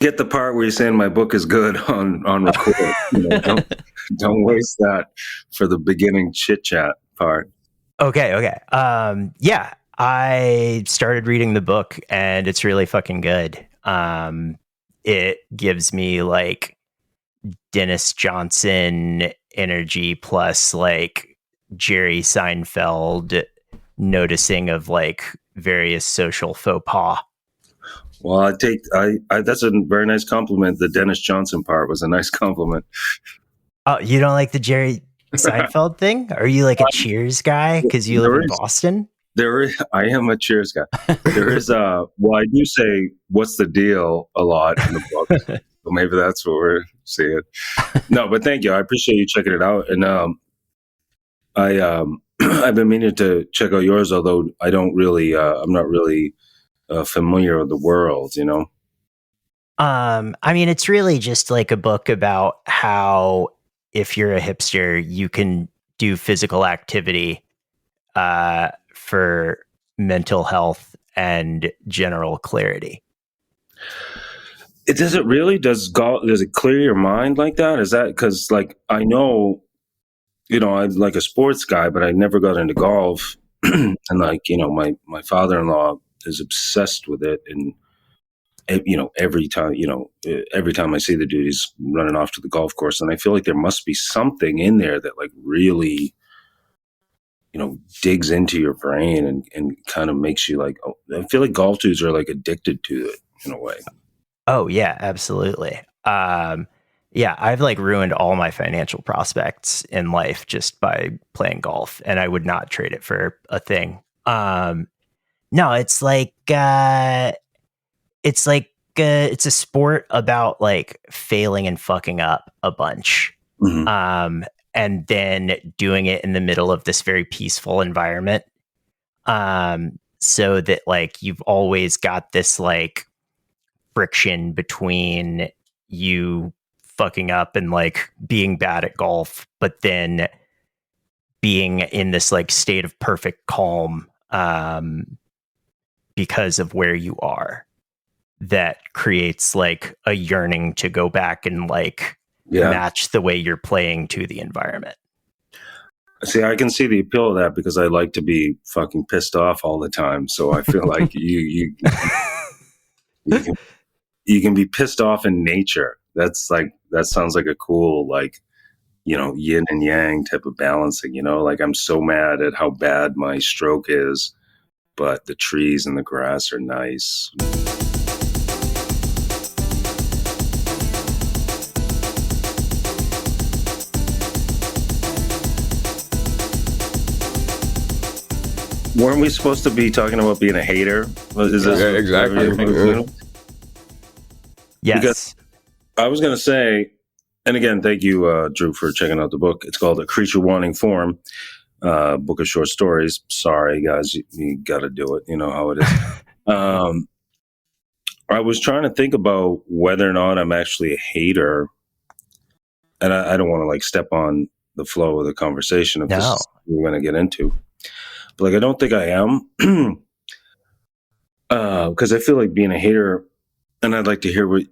get the part where you're saying my book is good on record. Don't waste that for the beginning chit chat part. Okay. Yeah, I started reading the book and it's really fucking good. It gives me like Dennis Johnson energy plus like Jerry Seinfeld noticing of like various social faux pas. Well, I that's a very nice compliment. The Dennis Johnson part was a nice compliment. Oh, you don't like the Jerry Seinfeld thing? Are you like a Cheers guy because you live in Boston? I am a Cheers guy. There is well, I do say "What's the deal" a lot in the book, so maybe that's what we're seeing. No, but thank you. I appreciate you checking it out, and I've been meaning to check out yours, although I don't really, I'm not really familiar with the world, I mean, it's really just like a book about how if you're a hipster, you can do physical activity for mental health and general clarity. Does it really? Does it clear your mind like that? Is that because, like, I know, I'm like a sports guy, but I never got into golf, and like, my father-in-law is obsessed with it, and every time I see the dude, he's running off to the golf course, and I feel like there must be something in there that like really, digs into your brain and kind of makes you like, oh, I feel like golf dudes are like addicted to it in a way. Oh yeah, absolutely. Yeah, I've like ruined all my financial prospects in life just by playing golf, and I would not trade it for a thing. No, it's like it's a sport about like failing and fucking up a bunch. Mm-hmm. And then doing it in the middle of this very peaceful environment. So that like you've always got this like friction between you fucking up and like being bad at golf, but then being in this like state of perfect calm because of where you are. That creates like a yearning to go back and like match the way you're playing to the environment. See, I can see the appeal of that because I like to be fucking pissed off all the time. So I feel like you can be pissed off in nature. That sounds like a cool, like, yin and yang type of balancing, like I'm so mad at how bad my stroke is, but the trees and the grass are nice. Weren't we supposed to be talking about being a hater? Is this exactly? Yes. Because I was going to say, and again, thank you, Drew, for checking out the book. It's called A Creature Wanting Form, book of short stories. Sorry, guys, you got to do it. You know how it is. I was trying to think about whether or not I'm actually a hater, and I don't want to like step on the flow of the conversation if this is what we're going to get into. But like, I don't think I am, because I feel like being a hater, and I'd like to hear what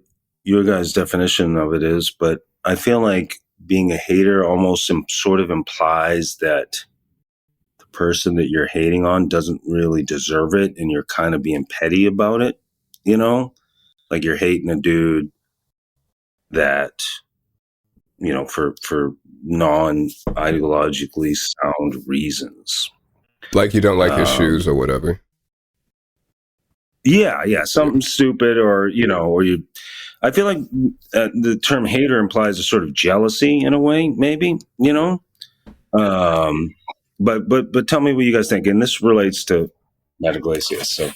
your guys' definition of it is, but I feel like being a hater almost sort of implies that the person that you're hating on doesn't really deserve it, and you're kind of being petty about it, like you're hating a dude that, for non-ideologically sound reasons. Like you don't like his shoes or whatever. Yeah, something stupid, or or you. I feel like the term hater implies a sort of jealousy in a way, maybe, But tell me what you guys think, and this relates to Matt Iglesias. So,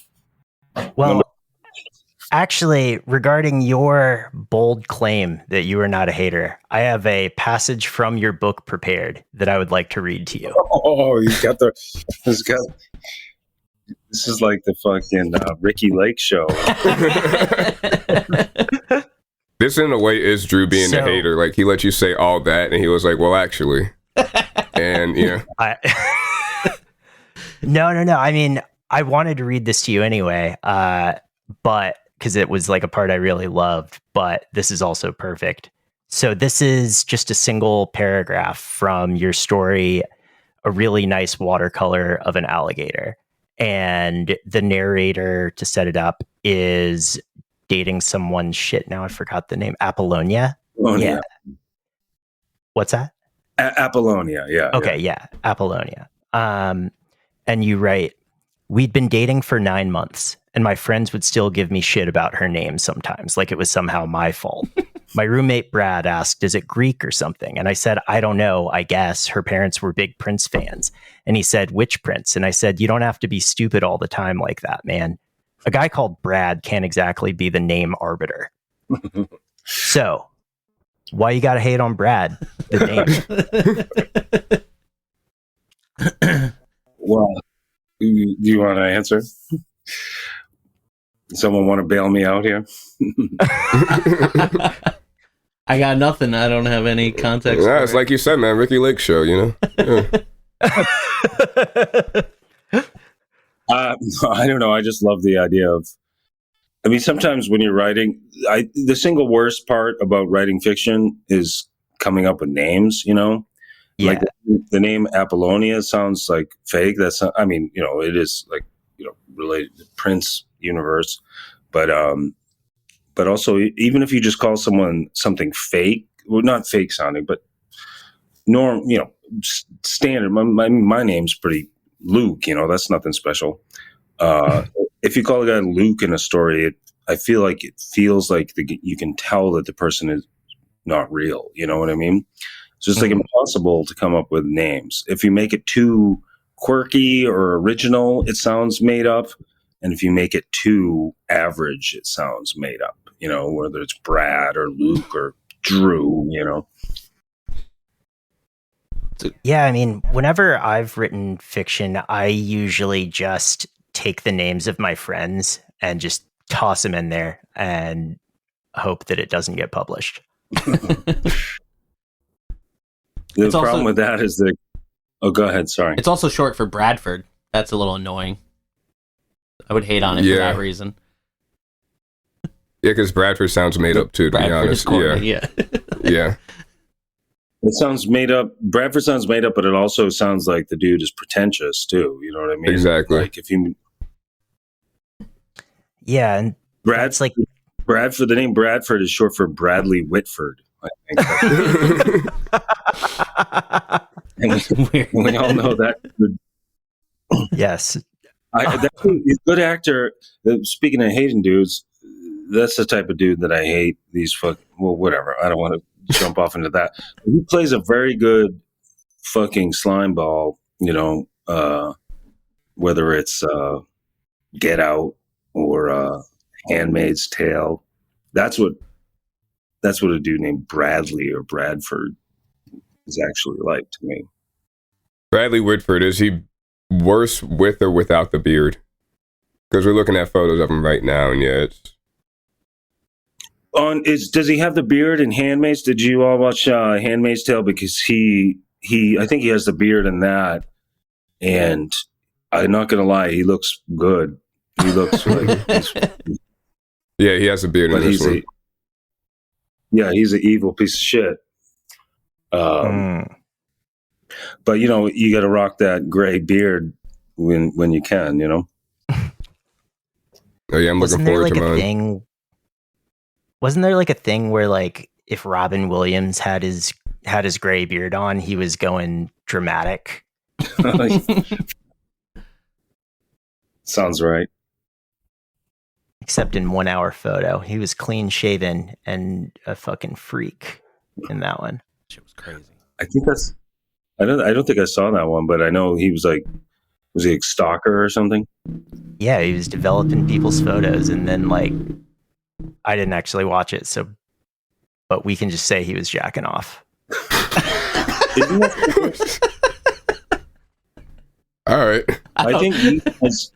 well, actually, regarding your bold claim that you are not a hater, I have a passage from your book prepared that I would like to read to you. Oh, you got this is like the fucking Ricky Lake show. This, in a way, is Drew being a hater. Like, he let you say all that, and he was like, well, actually. And, No. I mean, I wanted to read this to you anyway, but because it was like a part I really loved, but this is also perfect. So this is just a single paragraph from your story, a really nice watercolor of an alligator. And the narrator, to set it up, is dating someone. Shit, now I forgot the name. Apollonia? Yeah. What's that? Apollonia, yeah. Okay, yeah, Apollonia. And you write, we'd been dating for 9 months, and my friends would still give me shit about her name sometimes, like it was somehow my fault. My roommate Brad asked, is it Greek or something? And I said, I don't know, I guess. Her parents were big Prince fans. And he said, which Prince? And I said, you don't have to be stupid all the time like that, man. A guy called Brad can't exactly be the name arbiter. So, why you gotta hate on Brad, the name? Well, do you want to answer? Someone want to bail me out here? I got nothing. I don't have any context. Yeah, it's like you said, man. Ricky Lake show, you know. Yeah. I don't know. I just love the idea of. I mean, sometimes when you're writing, the single worst part about writing fiction is coming up with names. You know, like the name Apollonia sounds like fake. That's not, I mean, you know, it is like, you know, related to Prince universe, but also even if you just call someone something fake, well, not fake sounding, but you know, standard. My name's pretty Luke. You know, that's nothing special. If you call a guy Luke in a story, I feel like it feels like you can tell that the person is not real. You know what I mean? It's just like impossible to come up with names. If you make it too quirky or original, it sounds made up. And if you make it too average, it sounds made up. You know, whether it's Brad or Luke or Drew, you know. Yeah, I mean, whenever I've written fiction, I usually just take the names of my friends and just toss them in there and hope that it doesn't get published. The problem with that is that... Oh, go ahead. Sorry. It's also short for Bradford. That's a little annoying. I would hate on it for that reason. Yeah, because Bradford sounds made up too, to be honest. Yeah. Yeah. It sounds made up. Bradford sounds made up, but it also sounds like the dude is pretentious too. You know what I mean? Exactly. Like if you... Yeah, and Brad's like Bradford. The name Bradford is short for Bradley Whitford, I think. And we all know that. Yes. He's a good actor. Speaking of hating dudes, that's the type of dude that I hate. These whatever. I don't want to jump off into that. He plays a very good fucking slime ball, you know, whether it's Get Out or Handmaid's Tale. That's what a dude named Bradley or Bradford is actually like to me. Bradley Whitford, is he worse with or without the beard? Because we're looking at photos of him right now, and yeah, it's... Does he have the beard in Handmaid's? Did you all watch Handmaid's Tale? Because I think he has the beard in that, and I'm not gonna lie, he looks good. He looks like yeah, he has a beard in this one. He's an evil piece of shit. But you know, you got to rock that gray beard when you can, you know. Oh yeah, I'm looking forward to mine. Wasn't there like a thing where like if Robin Williams had his gray beard on, he was going dramatic? Sounds right. Except in 1 hour photo, he was clean shaven and a fucking freak in that one. Shit was crazy. I think that's... I don't think I saw that one, but I know he was like... Was he a stalker or something? Yeah, he was developing people's photos, and then like... I didn't actually watch it, but we can just say he was jacking off. All right. I think he has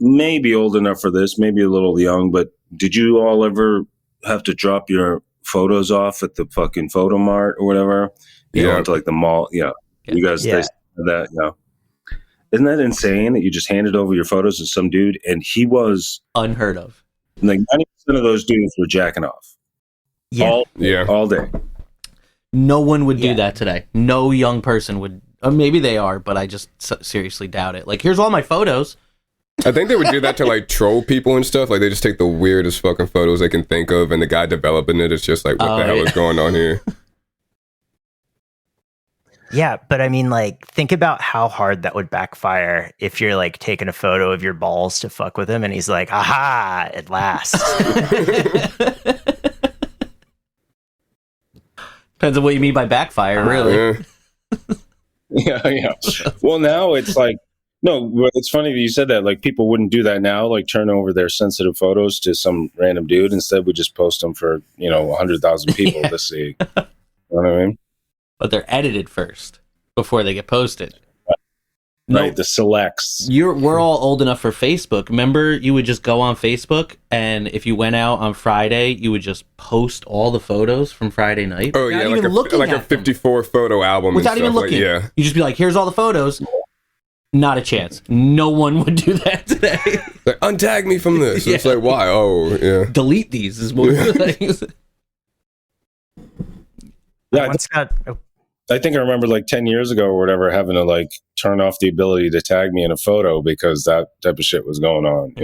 maybe old enough for this, maybe a little young, but did you all ever have to drop your photos off at the fucking photo mart or whatever? You know, to like the mall. Yeah. You guys, they said that, yeah. Isn't that insane that you just handed over your photos to some dude and he was Unheard of. like 90% of those dudes were jacking off all day. No one would do that today. No young person would. Or maybe they are, but I just seriously doubt it. Like, here's all my photos. I think they would do that to like troll people and stuff. Like they just take the weirdest fucking photos they can think of, and the guy developing it is just like, what the hell is going on here? Yeah, but I mean, like, think about how hard that would backfire if you're like taking a photo of your balls to fuck with him, and he's like, "Aha! At last." Depends on what you mean by backfire, really. Yeah. Well, now it's like, no, it's funny that you said that. Like, people wouldn't do that now, like turn over their sensitive photos to some random dude. Instead, we just post them for 100,000 people to see. You know what I mean? But they're edited first before they get posted. Right, the selects. We're all old enough for Facebook. Remember, you would just go on Facebook, and if you went out on Friday, you would just post all the photos from Friday night. Oh yeah, like a 54 photo album without even looking. Yeah, you just be like, "Here's all the photos." Not a chance. No one would do that today. Like, untag me from this. It's like, why? Oh yeah. Delete these is what we're like. Yeah, I think I remember like 10 years ago or whatever having to like turn off the ability to tag me in a photo because that type of shit was going on,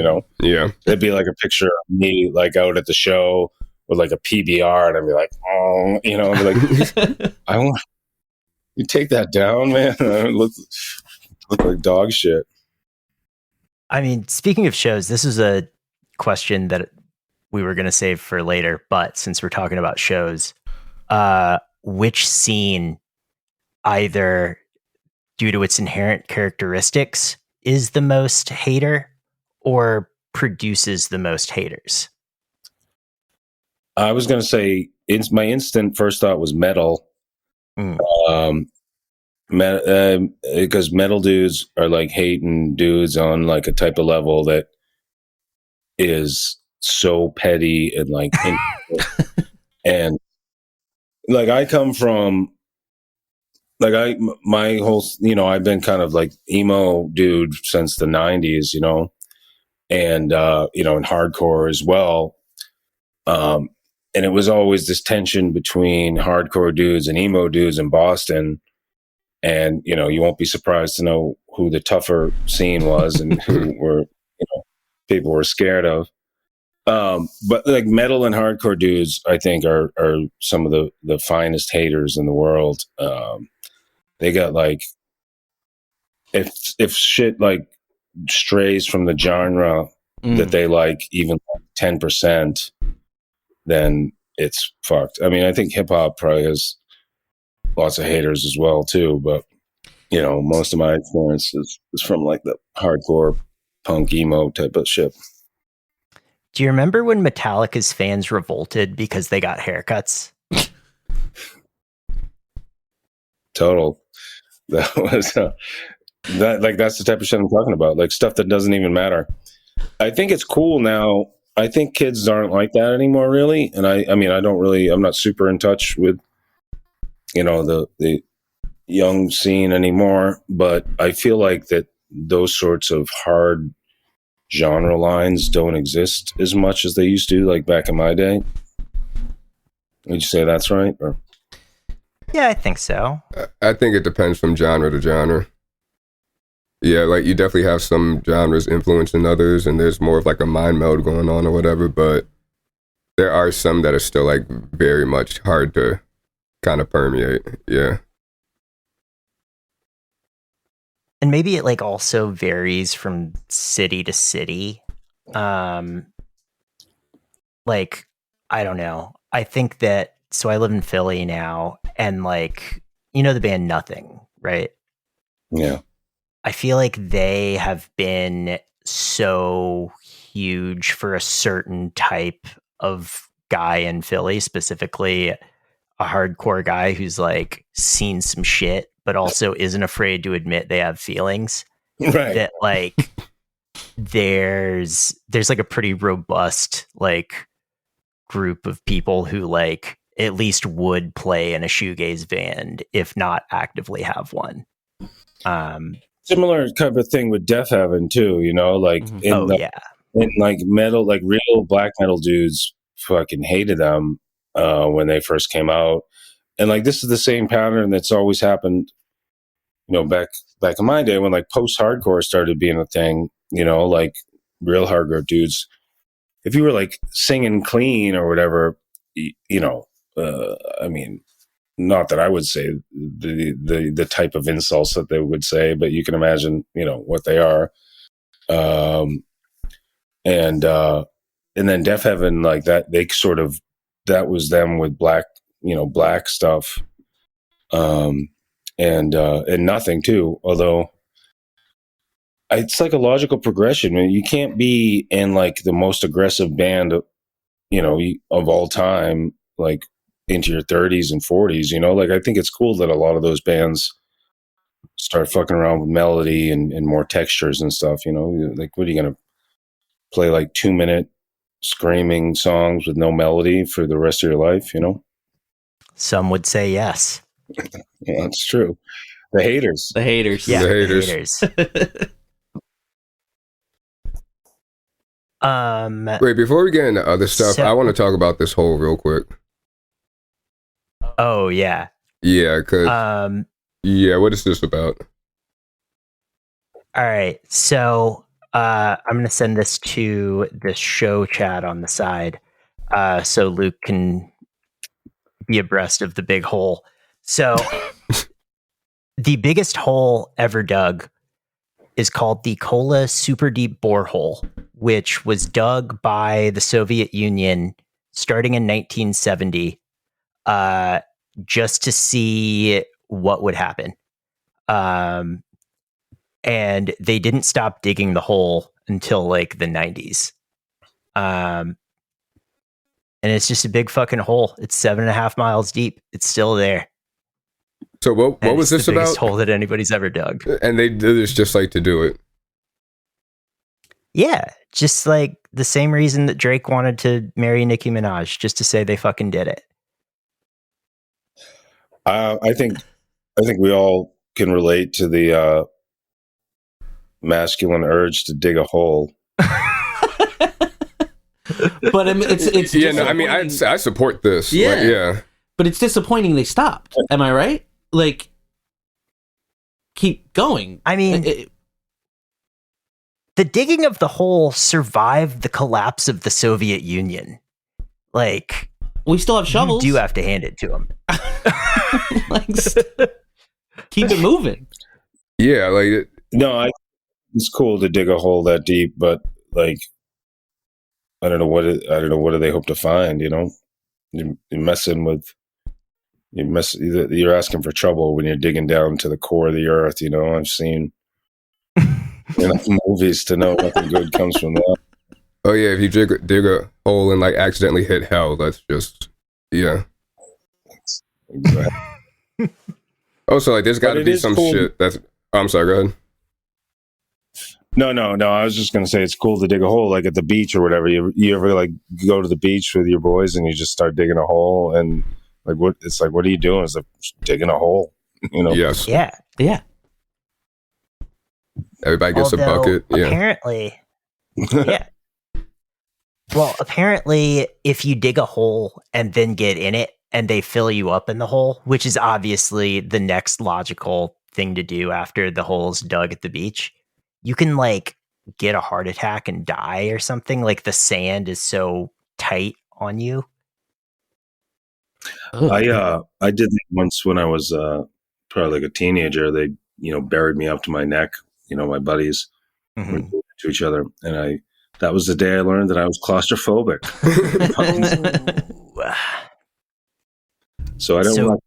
Yeah. It'd be like a picture of me like out at the show with like a PBR and I'd be like, oh, I'd be like, I want you take that down, man. look like dog shit. I mean, speaking of shows, this is a question that we were going to save for later, but since we're talking about shows, which scene, either due to its inherent characteristics, is the most hater or produces the most haters? I was going to say my instant first thought was metal. Because metal dudes are like hating dudes on like a type of level that is so petty and like and like I come from like my whole I've been kind of like emo dude since the 90s, and in hardcore as well, and it was always this tension between hardcore dudes and emo dudes in Boston. And, you won't be surprised to know who the tougher scene was and who were, people were scared of. But like metal and hardcore dudes, I think are some of the finest haters in the world. They got like, if shit like strays from the genre that they like even 10%, then it's fucked. I mean, I think hip hop probably has lots of haters as well too, but most of my experience is from like the hardcore punk emo type of shit. Do you remember when Metallica's fans revolted because they got haircuts? Total. That was that's the type of shit I'm talking about, like stuff that doesn't even matter. I think it's cool now. I think kids aren't like that anymore, really. And I mean, I'm not super in touch with the young scene anymore, but I feel like that those sorts of hard genre lines don't exist as much as they used to, like back in my day. Would you say that's right? Or? Yeah, I think so. I think it depends from genre to genre. Yeah, like you definitely have some genres influencing others, and there's more of like a mind meld going on or whatever, but there are some that are still like very much hard to kind of permeate. Yeah. And maybe it like also varies from city to city. Like, I don't know. I think that, so I live in Philly now, and like, the band Nothing, right? Yeah. I feel like they have been so huge for a certain type of guy in Philly, specifically a hardcore guy who's like seen some shit, but also isn't afraid to admit they have feelings. Right. That like there's like a pretty robust like group of people who like at least would play in a shoegaze band, if not actively have one. similar kind of thing with Death Heaven too, you know, like Mhm. in like metal, like real black metal dudes fucking hated them when they first came out. And like this is the same pattern that's always happened, you know, back in my day when like post hardcore started being a thing, you know, like real hardcore dudes. If you were like singing clean or whatever, you know, I mean, not that I would say the type of insults that they would say, but you can imagine, you know, what they are. Um, and then Death Heaven, like that, they sort of, that was them with black, you know, black stuff. And nothing too, although it's like a logical progression. I mean, you can't be in like the most aggressive band, you know, of all time, like into your 30s and 40s, you know, like I think it's cool that a lot of those bands start fucking around with melody and more textures and stuff, you know, like what are you going to play like 2-minute screaming songs with no melody for the rest of your life, you know? Some would say yes. Yeah, that's true. The haters. The haters. Yeah, The the haters. haters. Wait, before we get into other stuff, So- I want to talk about this hole real quick. Oh yeah. Yeah, because yeah, what is this about? All right. So I'm gonna send this to the show chat on the side, so Luke can be abreast of the big hole. So the biggest hole ever dug is called the Kola Super Deep Borehole, which was dug by the Soviet Union starting in 1970, just to see what would happen. And they didn't stop digging the hole until like the 90s. And it's just a big fucking hole. It's 7.5 miles deep. It's still there. So what And was it's this the biggest about? hole that anybody's ever dug. And they did this just like to do it. Yeah, just like the same reason that Drake wanted to marry Nicki Minaj, just to say they fucking did it. I think we all can relate to the masculine urge to dig a hole. But I mean, it's Yeah, no, I mean, I support this. Yeah. Like, yeah. But it's disappointing they stopped. Am I right? Like, keep going. I mean, the digging of the hole survived the collapse of the Soviet Union. Like, we still have shovels. you do have to hand it to them. Like, keep it moving. Yeah, like No, it's cool to dig a hole that deep, but like, I don't know what do they hope to find, you know? You're asking for trouble when you're digging down to the core of the earth, you know? I've seen enough movies to know nothing good comes from that. oh yeah, if you dig a hole and like accidentally hit hell, that's just yeah. Exactly. Also, like there's got to it be is some cool. shit that's. Oh, I'm sorry. Go ahead. No. I was just gonna say it's cool to dig a hole, like at the beach or whatever. You ever like go to the beach with your boys and you just start digging a hole and like what? It's like, what are you doing? It's like digging a hole, you know? Yes. Yeah. Yeah. Everybody gets Although, a bucket. Yeah. Apparently, yeah. Well, apparently, if you dig a hole and then get in it and they fill you up in the hole, which is obviously the next logical thing to do after the hole's dug at the beach, you can like get a heart attack and die or something. Like the sand is so tight on you. I did that once when I was probably like a teenager. They buried me up to my neck. My buddies were doing it to each other, and that was the day I learned that I was claustrophobic. So I don't. So,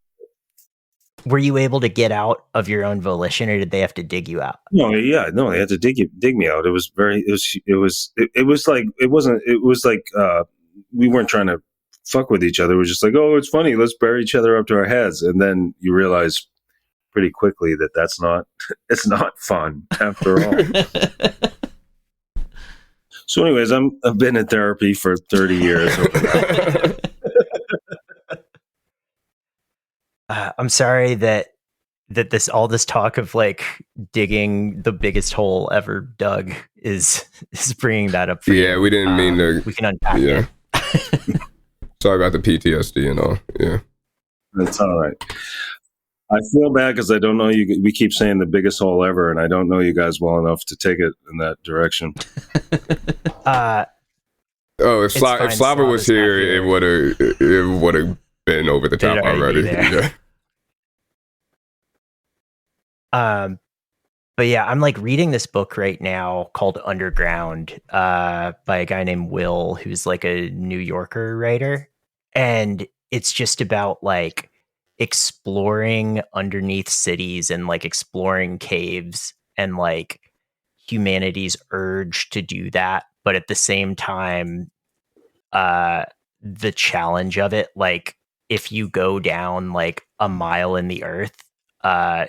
were you able to get out of your own volition, or did they have to dig you out? No, they had to dig me out. It was like we weren't trying to fuck with each other. It was just like, oh, it's funny, let's bury each other up to our heads, and then you realize pretty quickly that that's not it's not fun after all. So, anyways, I've been in therapy for 30 years. I'm sorry that all this talk of like digging the biggest hole ever dug is bringing that up for Yeah, you. we didn't mean to. We can unpack Yeah. it. Sorry about the PTSD and all. Yeah. That's all right. I feel bad because I don't know you. We keep saying the biggest hole ever, and I don't know you guys well enough to take it in that direction. Oh, if It's fine, Slava was Slava's not here, here. it would have been over the top It'd already be already. there. Yeah. But yeah, I'm like reading this book right now called Underground by a guy named Will, who's like a New Yorker writer. And it's just about like exploring underneath cities and like exploring caves and like humanity's urge to do that. But at the same time, the challenge of it, like if you go down like a mile in the earth,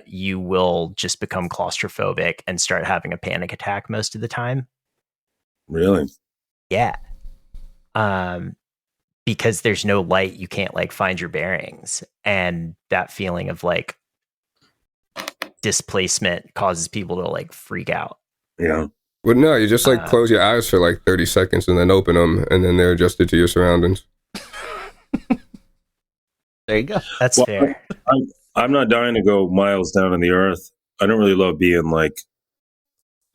you will just become claustrophobic and start having a panic attack most of the time. Really? Yeah. Because there's no light, you can't like find your bearings. And that feeling of like displacement causes people to like freak out. Yeah. Well, no, you just like close your eyes for like 30 seconds and then open them, and then they're adjusted to your surroundings. There you go. That's Well, fair. I'm not dying to go miles down in the earth. I don't really love being like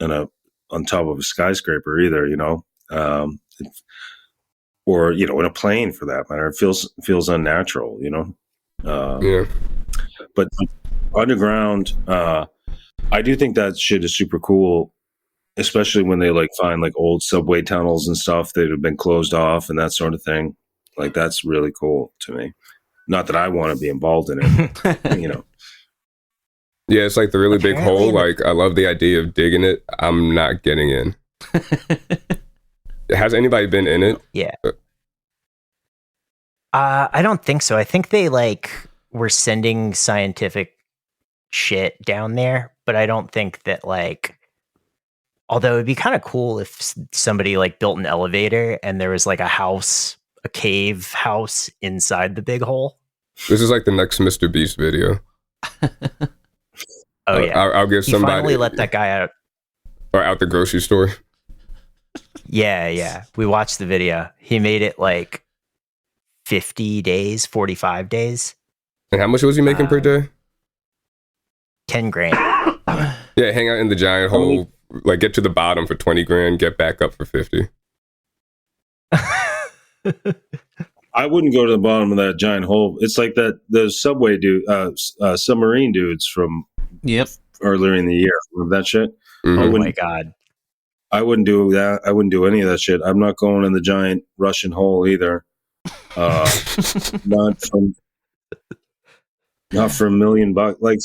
on top of a skyscraper either, or in a plane for that matter. It feels unnatural, Yeah. But underground, I do think that shit is super cool, especially when they like find like old subway tunnels and stuff that have been closed off and that sort of thing. Like that's really cool to me. Not that I want to be involved in it, Yeah, it's like the really big Apparently hole. Like, I love the idea of digging it. I'm not getting in. Has anybody been in it? Yeah. I don't think so. I think they like were sending scientific shit down there, but I don't think that like, although it'd be kind of cool if somebody like built an elevator and there was like a cave house inside the big hole. This is like the next Mr. Beast video. Oh yeah. I'll give He somebody finally let that guy out. or out the grocery store. Yeah. We watched the video. He made it like 50 days, 45 days. And how much was he making per day? 10 grand. Yeah, hang out in the giant hole, like get to the bottom for 20 grand, get back up for 50. I wouldn't go to the bottom of that giant hole. It's like the subway submarine dudes from earlier in the year. Remember that shit? Mm-hmm. Oh my God. I wouldn't do that. I wouldn't do any of that shit. I'm not going in the giant Russian hole either. Not for $1 million. Like,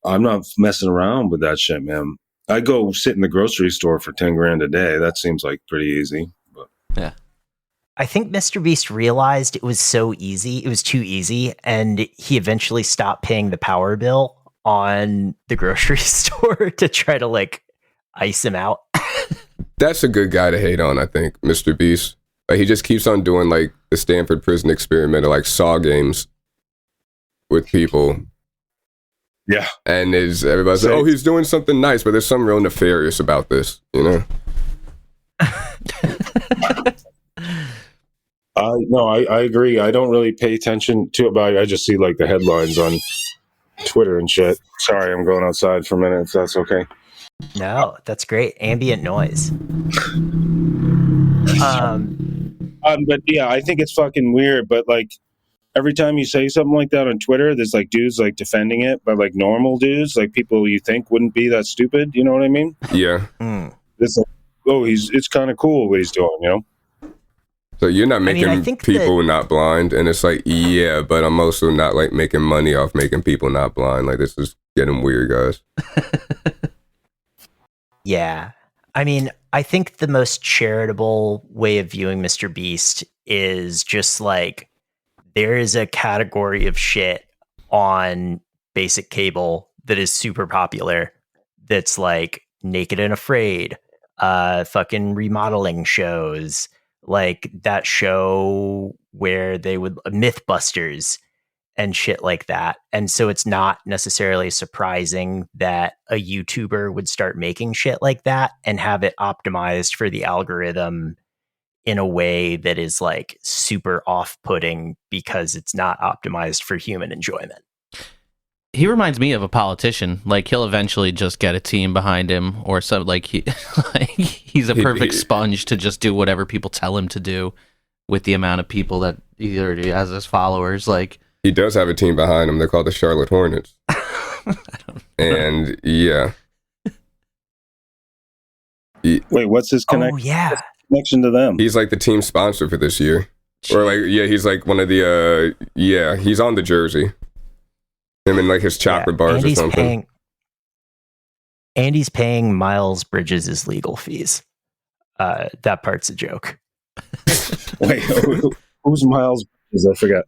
I'm not messing around with that shit, man. I go sit in the grocery store for 10 grand a day. That seems like pretty easy. But. Yeah. I think Mr. Beast realized it was so easy. It was too easy. And he eventually stopped paying the power bill on the grocery store to try to like ice him out. That's a good guy to hate on, I think, Mr. Beast. He just keeps on doing like the Stanford prison experiment or like Saw games with people. Yeah. And everybody's like, oh, he's doing something nice, but there's something real nefarious about this, I agree. I don't really pay attention to it, but I just see like the headlines on Twitter and shit. Sorry, I'm going outside for a minute if that's okay. No, that's great. Ambient noise. But yeah, I think it's fucking weird. But like every time you say something like that on Twitter, there's like dudes like defending it, but like normal dudes, like people you think wouldn't be that stupid. You know what I mean? Yeah. It's like, it's kind of cool what he's doing, So you're not making people not blind, and it's like, yeah, but I'm also not like making money off making people not blind. Like this is getting weird, guys. Yeah. I mean, I think the most charitable way of viewing Mr. Beast is just like there is a category of shit on basic cable that is super popular that's like Naked and Afraid, fucking remodeling shows, like that show where they would Mythbusters, and shit like that. And so it's not necessarily surprising that a YouTuber would start making shit like that and have it optimized for the algorithm in a way that is like super off-putting because it's not optimized for human enjoyment. He reminds me of a politician. Like, he'll eventually just get a team behind him, or some like he's a perfect sponge to just do whatever people tell him to do with the amount of people that he already has as followers. Like, He does have a team behind him. They're called the Charlotte Hornets. And yeah. Wait, what's his Oh yeah, connection to them? He's like the team sponsor for this year. Or like, yeah, he's like one of the, he's on the jersey. Him and like his chocolate bars or something. Andy's paying Miles Bridges' legal fees. That part's a joke. Wait, who's Miles Bridges? I forgot.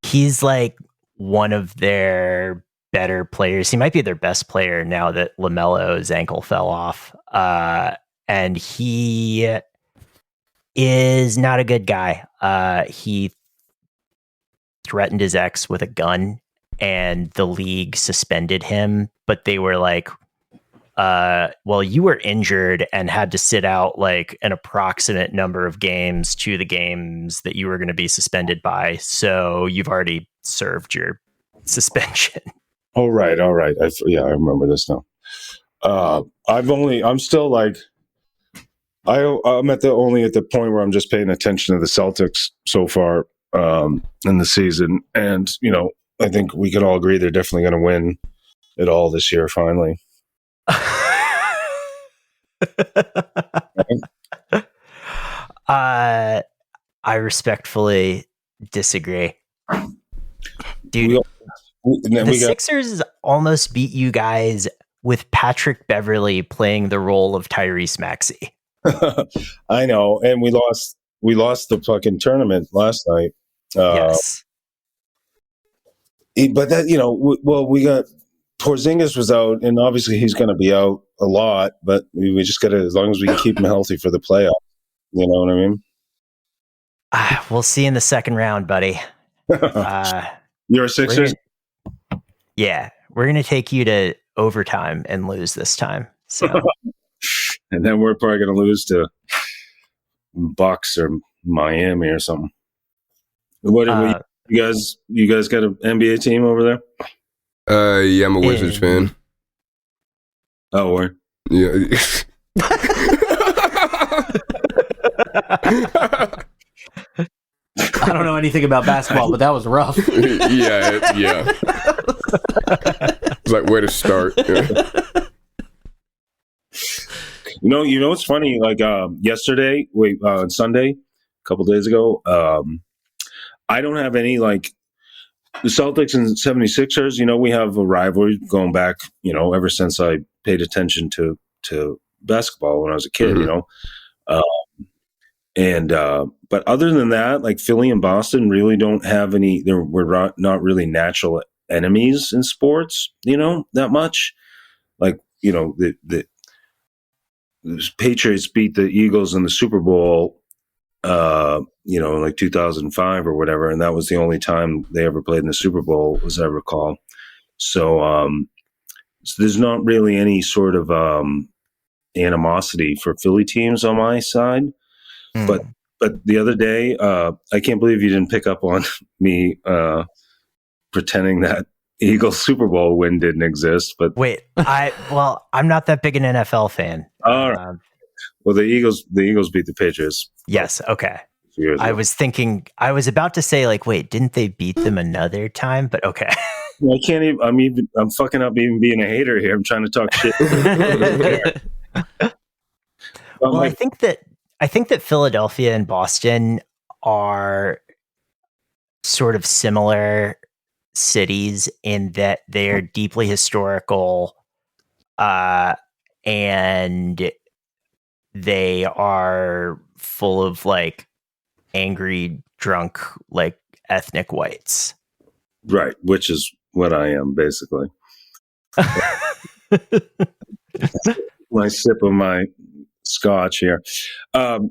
He's like one of their better players. He might be their best player now that LaMelo's ankle fell off. And he is not a good guy. He threatened his ex with a gun, and the league suspended him, but they were like, well, you were injured and had to sit out like an approximate number of games to the games that you were going to be suspended by. So you've already served your suspension. Oh, right. All right. I remember this now. I'm still like, I'm only at the point where I'm just paying attention to the Celtics so far in the season. And, I think we can all agree they're definitely going to win it all this year, finally. I respectfully disagree. Dude, the Sixers almost beat you guys with Patrick Beverley playing the role of Tyrese Maxey. I know, and we lost the fucking tournament last night. Yes. But that, we got Porzingis was out, and obviously he's going to be out a lot, but we just got to, as long as we can keep him healthy for the playoffs, you know what I mean? We'll see in the second round, buddy. You're a Sixers? We're going to take you to overtime and lose this time. So, and then we're probably going to lose to Bucks or Miami or something. What you guys got an NBA team over there? Yeah, I'm a Wizards fan. Oh, where? Yeah. I don't know anything about basketball, but that was rough. yeah. It's like, where to start? You know what's funny? Like Sunday, a couple days ago, I don't have any like the Celtics and 76ers. We have a rivalry going back, ever since I paid attention to basketball when I was a kid. But other than that, like Philly and Boston really don't have any. We're not really natural enemies in sports, that much. Like the Patriots beat the Eagles in the Super Bowl, in like 2005 or whatever, and that was the only time they ever played in the Super Bowl, as I recall. So there's not really any sort of animosity for Philly teams on my side. But the other day, I can't believe you didn't pick up on me pretending that Eagles Super Bowl win didn't exist. But wait, I'm not that big an NFL fan. All right. Well, the Eagles beat the Patriots. Yes. Okay. I was about to say, like, wait, didn't they beat them another time? But okay. I can't even. I'm fucking up even being a hater here. I'm trying to talk shit. Well, I think that Philadelphia and Boston are sort of similar cities in that they're deeply historical, and they are full of like angry, drunk, like ethnic whites. Right, which is what I am basically. My sip of my scotch here. But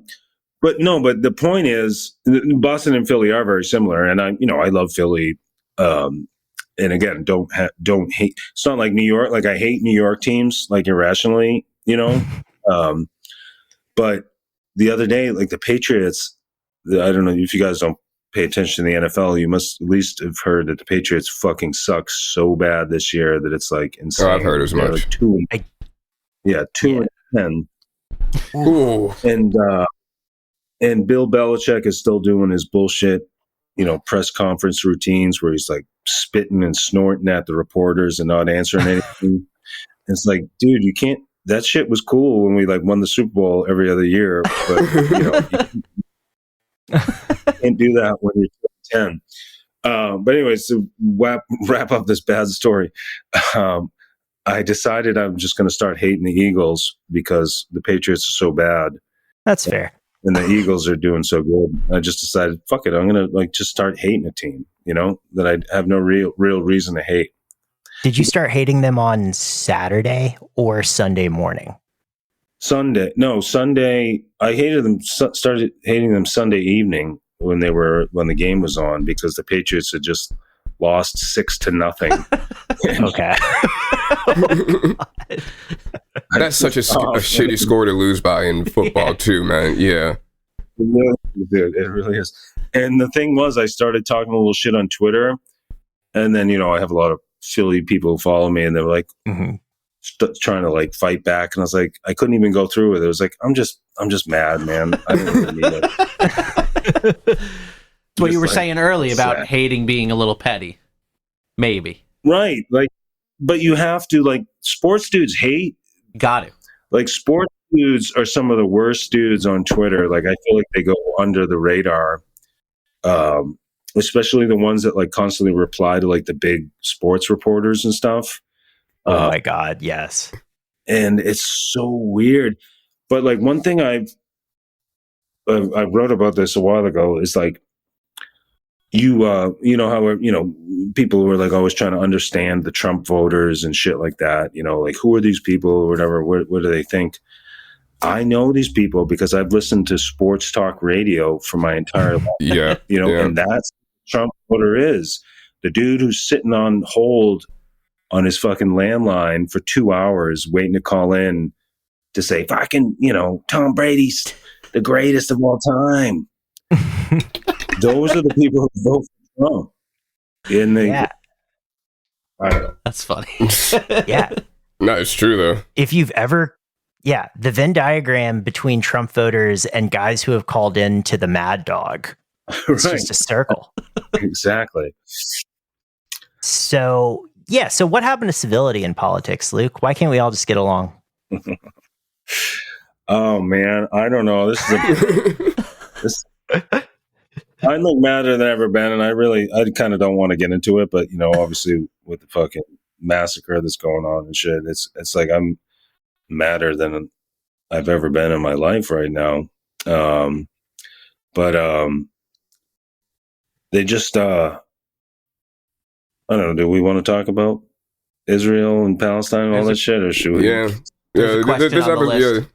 the point is, Boston and Philly are very similar, and I love Philly. and again, don't hate. It's not like New York. Like I hate New York teams, like irrationally, but the other day, like the Patriots, I don't know if you guys don't pay attention to the NFL, you must at least have heard that the Patriots fucking suck so bad this year that it's like insane. Oh, I've heard as much. Like 2 and 10. Ooh. And Bill Belichick is still doing his bullshit, press conference routines where he's like spitting and snorting at the reporters and not answering anything. It's like, dude, you can't. That shit was cool when we like won the Super Bowl every other year, but you can't do that when you're 10. But anyways, to wrap up this bad story, I decided I'm just going to start hating the Eagles because the Patriots are so bad. That's fair. And the Eagles are doing so good. I just decided, fuck it, I'm going to like just start hating a team, that I have no real reason to hate. Did you start hating them on Saturday or Sunday morning? Sunday. I hated them. Started hating them Sunday evening when the game was on because the Patriots had just lost 6-0. Okay. That's such a shitty score to lose by in football too, man. Yeah. It really is. And the thing was, I started talking a little shit on Twitter, and then I have a lot of Philly people who follow me, and they were like trying to like fight back, and I was like, I couldn't even go through with it. It was like, I'm just mad, man. I don't really need it. That's what you were saying early about hating being a little petty. Maybe. Right. Like, but you have to, like, sports dudes hate. Got it. Like, sports dudes are some of the worst dudes on Twitter. Like, I feel like they go under the radar. Especially the ones that like constantly reply to like the big sports reporters and stuff. Oh my God. Yes. And it's so weird. But like one thing I wrote about this a while ago is like, how people were like always trying to understand the Trump voters and shit like that, like who are these people or whatever, what do they think? I know these people because I've listened to sports talk radio for my entire life. Yeah. And that's Trump voter is the dude who's sitting on hold on his fucking landline for 2 hours waiting to call in to say, fucking, Tom Brady's the greatest of all time. Those are the people who vote for Trump. I don't know. That's funny. Yeah. No, it's true though. If you've ever, the Venn diagram between Trump voters and guys who have called in to the Mad Dog. It's just a circle. Exactly. So what happened to civility in politics, Luke? Why can't we all just get along? Oh man, I don't know. I'm like madder than ever been, and I kind of don't want to get into it, but obviously with the fucking massacre that's going on and shit, it's like I'm madder than I've ever been in my life right now. They just, I don't know, do we want to talk about Israel and Palestine and all that shit, or should we? Yeah. There's a question on the list.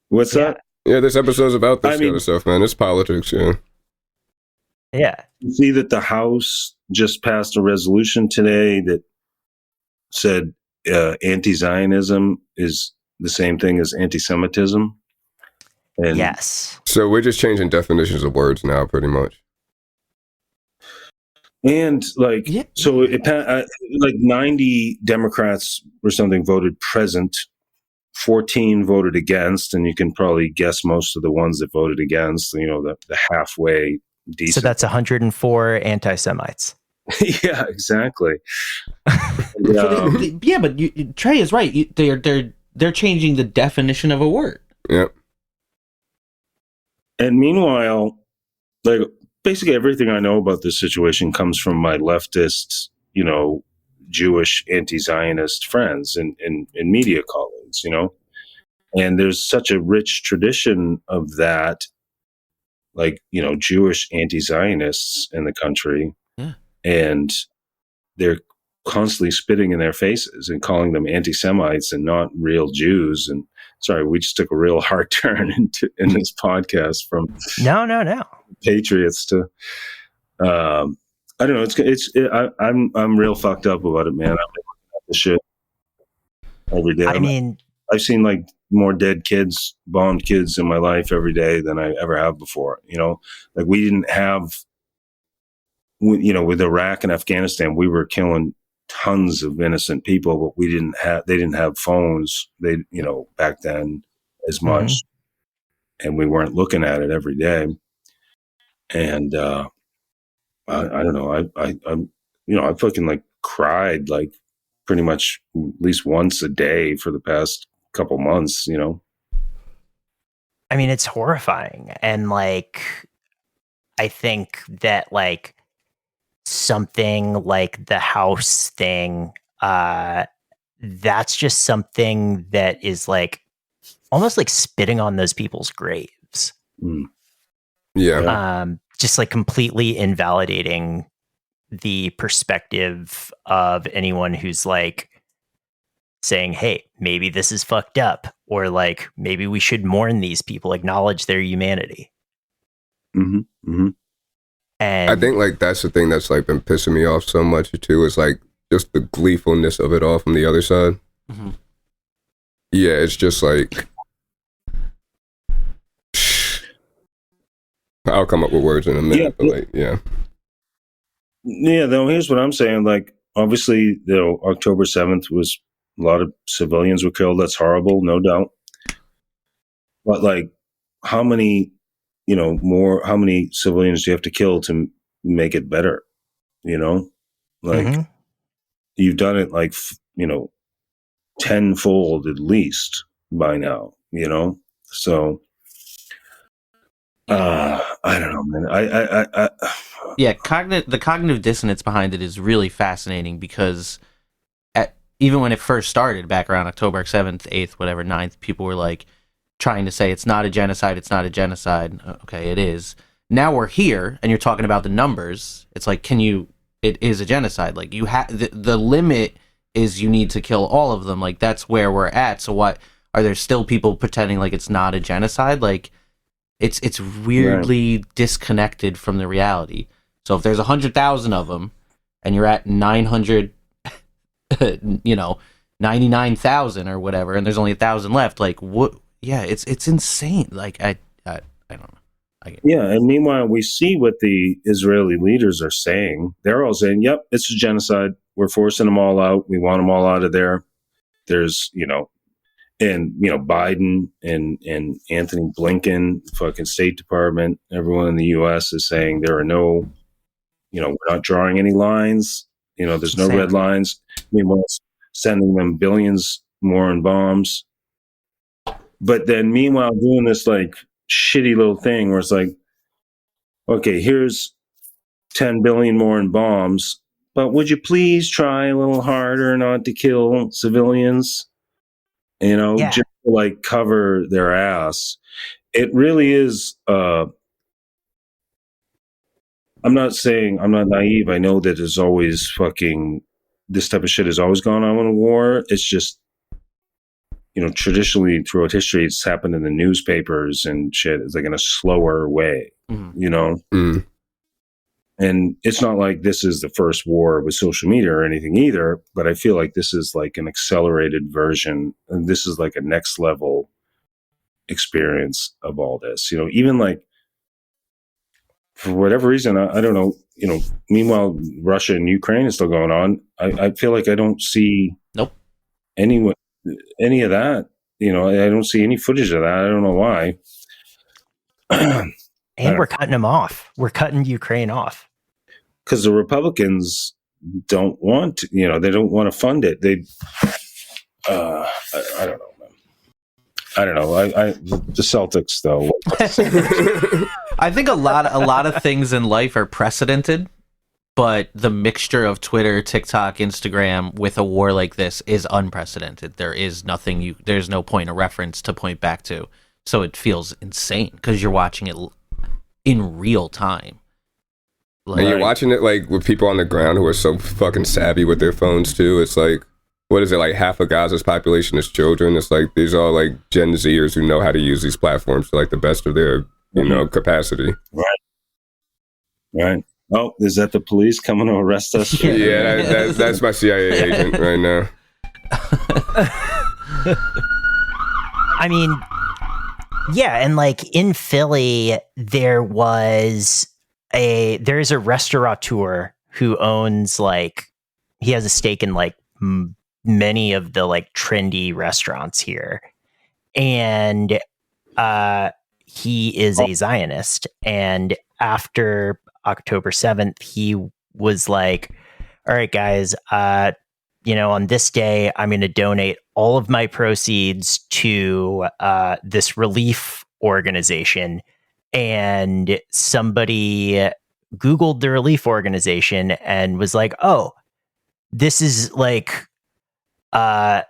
What's that? Yeah, this episode's about this kind of stuff, man. It's politics, yeah. Yeah. You see that the House just passed a resolution today that said anti-Zionism is the same thing as anti-Semitism. And yes. So we're just changing definitions of words now, pretty much. And like, so like 90 Democrats or something voted present, 14 voted against, and you can probably guess most of the ones that voted against, the halfway decent. So that's 104 anti-Semites. Yeah, exactly. But Trey is right. They're changing the definition of a word. Yep. And meanwhile, like basically everything I know about this situation comes from my leftist, Jewish anti-Zionist friends and media colleagues, and there's such a rich tradition of that, like, Jewish anti-Zionists in the country. Yeah. And they're constantly spitting in their faces and calling them anti-Semites and not real Jews. And sorry, we just took a real hard turn in this podcast from no Patriots to, I I don't know. I'm real fucked up about it, man. I'm looking at this shit every day. I mean, I've seen like more dead kids, bombed kids in my life every day than I ever have before. You know, like we didn't have, you know, with Iraq and Afghanistan, we were killing tons of innocent people, but they didn't have phones. They, you know, back then as much, and we weren't looking at it every day. And I don't know. I'm, you know, I fucking like cried like pretty much at least once a day for the past couple months. You know. I mean, it's horrifying, and like, I think that like something like the house thing, that's just something that is like almost like spitting on those people's graves. Mm. Yeah. Just like completely invalidating the perspective of anyone who's like saying, hey, maybe this is fucked up, or like maybe we should mourn these people, acknowledge their humanity. Mm-hmm. Mm-hmm. And I think like that's the thing that's like been pissing me off so much too, is like just the gleefulness of it all from the other side. Mm-hmm. Yeah, it's just like I'll come up with words in a minute, but like yeah. Though here's what I'm saying. Like, obviously, you know, October 7th was a lot of civilians were killed. That's horrible, no doubt. But like, how many civilians do you have to kill to make it better? You know, like you've done it like, you know, tenfold at least by now, you know? So, I don't know, man. Yeah, the cognitive dissonance behind it is really fascinating because even when it first started back around October 7th, 8th, whatever, 9th, people were like trying to say it's not a genocide, it's not a genocide. Okay, it is. Now we're here and you're talking about the numbers. It's like, it is a genocide. Like you have the limit is you need to kill all of them. Like that's where we're at. So what are there still people pretending like it's not a genocide? Like it's weirdly disconnected from the reality. So if there's 100,000 of them and you're at 900, 99,000 or whatever, and there's only 1,000 left, like what? Yeah, it's insane. Like I don't know. And meanwhile, we see what the Israeli leaders are saying. They're all saying, yep, it's a genocide. We're forcing them all out. We want them all out of there. There's, and, Biden and Anthony Blinken, fucking State Department, everyone in the U.S. is saying there are no, we're not drawing any lines. There's no red lines. Meanwhile, sending them billions more in bombs. But then meanwhile, doing this like shitty little thing where it's like, okay, here's 10 billion more in bombs, but would you please try a little harder not to kill civilians? Just to like cover their ass. It really is. I'm not naive. I know that there's always this type of shit has always gone on in a war. It's just, traditionally throughout history, it's happened in the newspapers and shit. It's like in a slower way, Mm. And it's not like this is the first war with social media or anything either, but I feel like this is like an accelerated version. And this is like a next level experience of all this, even like for whatever reason, I don't know, meanwhile, Russia and Ukraine is still going on. I feel like I don't see any of that. I don't see any footage of that. I don't know why. And we're cutting them off. We're cutting Ukraine off. Because the Republicans don't want, they don't want to fund it. I don't know, man. I don't know. The Celtics, though. I think a lot of things in life are precedented, but the mixture of Twitter, TikTok, Instagram with a war like this is unprecedented. There is nothing there's no point of reference to point back to. So it feels insane because you're watching it in real time. Like, and you're watching it like with people on the ground who are so fucking savvy with their phones too. It's like, what is it, like half of Gaza's population is children? It's like these are like Gen Zers who know how to use these platforms to like the best of their capacity. Right. Oh, is that the police coming to arrest us? Yeah, that's my CIA agent right now. I mean, yeah, and like in Philly, there's a restaurateur who owns like he has a stake in like many of the like trendy restaurants here, and he is a Zionist. And after October 7th, he was like, "All right, guys, on this day, I'm going to donate all of my proceeds to this relief organization." And somebody Googled the relief organization and was like, "Oh, this is like a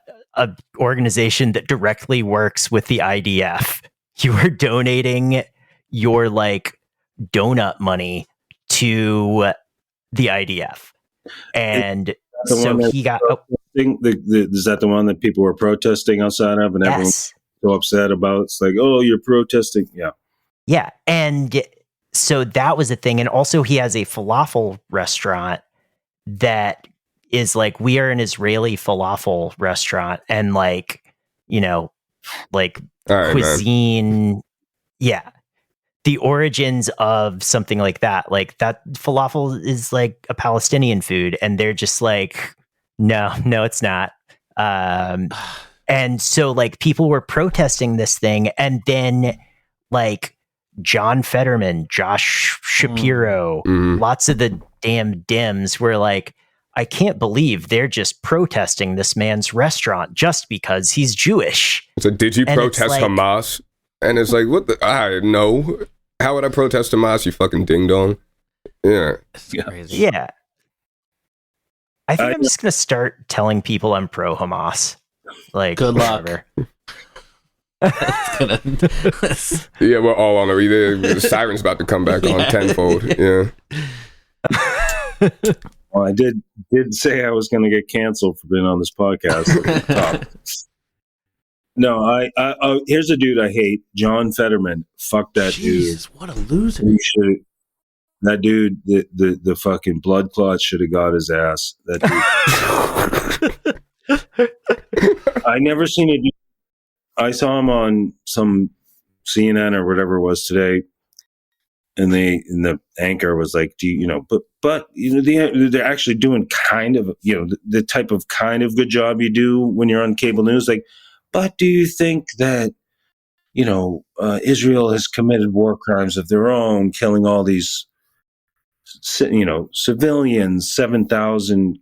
organization that directly works with the IDF. You are donating your like donut money to the IDF." And so he got. Is that the one that people were protesting outside of, and everyone was so upset about? It's like, oh, you're protesting, yeah. And so that was a thing. And also, he has a falafel restaurant that is like, we are an Israeli falafel restaurant, and like, like cuisine. Man. Yeah. The origins of something like that falafel is like a Palestinian food, and they're just like, no, it's not. And so like people were protesting this thing, and then like John Fetterman, Josh Shapiro, lots of the damn Dems were like, I can't believe they're just protesting this man's restaurant just because he's Jewish. So did you protest like, Hamas? And it's like, what the? I know. How would I protest Hamas, you fucking ding dong? Yeah. It's crazy. Yeah. I think I'm just going to start telling people I'm pro Hamas. Like, good luck. Yeah, we're all on the siren's about to come back on tenfold. Yeah. Well, I did say I was going to get canceled for being on this podcast. No, I here's a dude I hate, John Fetterman. Fuck that dude. What a loser. That dude, the fucking blood clot should have got his ass. That dude. I never seen a dude. I saw him on some CNN or whatever it was today, and the anchor was like, "Do you know?" But they're actually doing kind of the type of kind of good job you do when you're on cable news. Like, but do you think that Israel has committed war crimes of their own, killing all these civilians, 7,000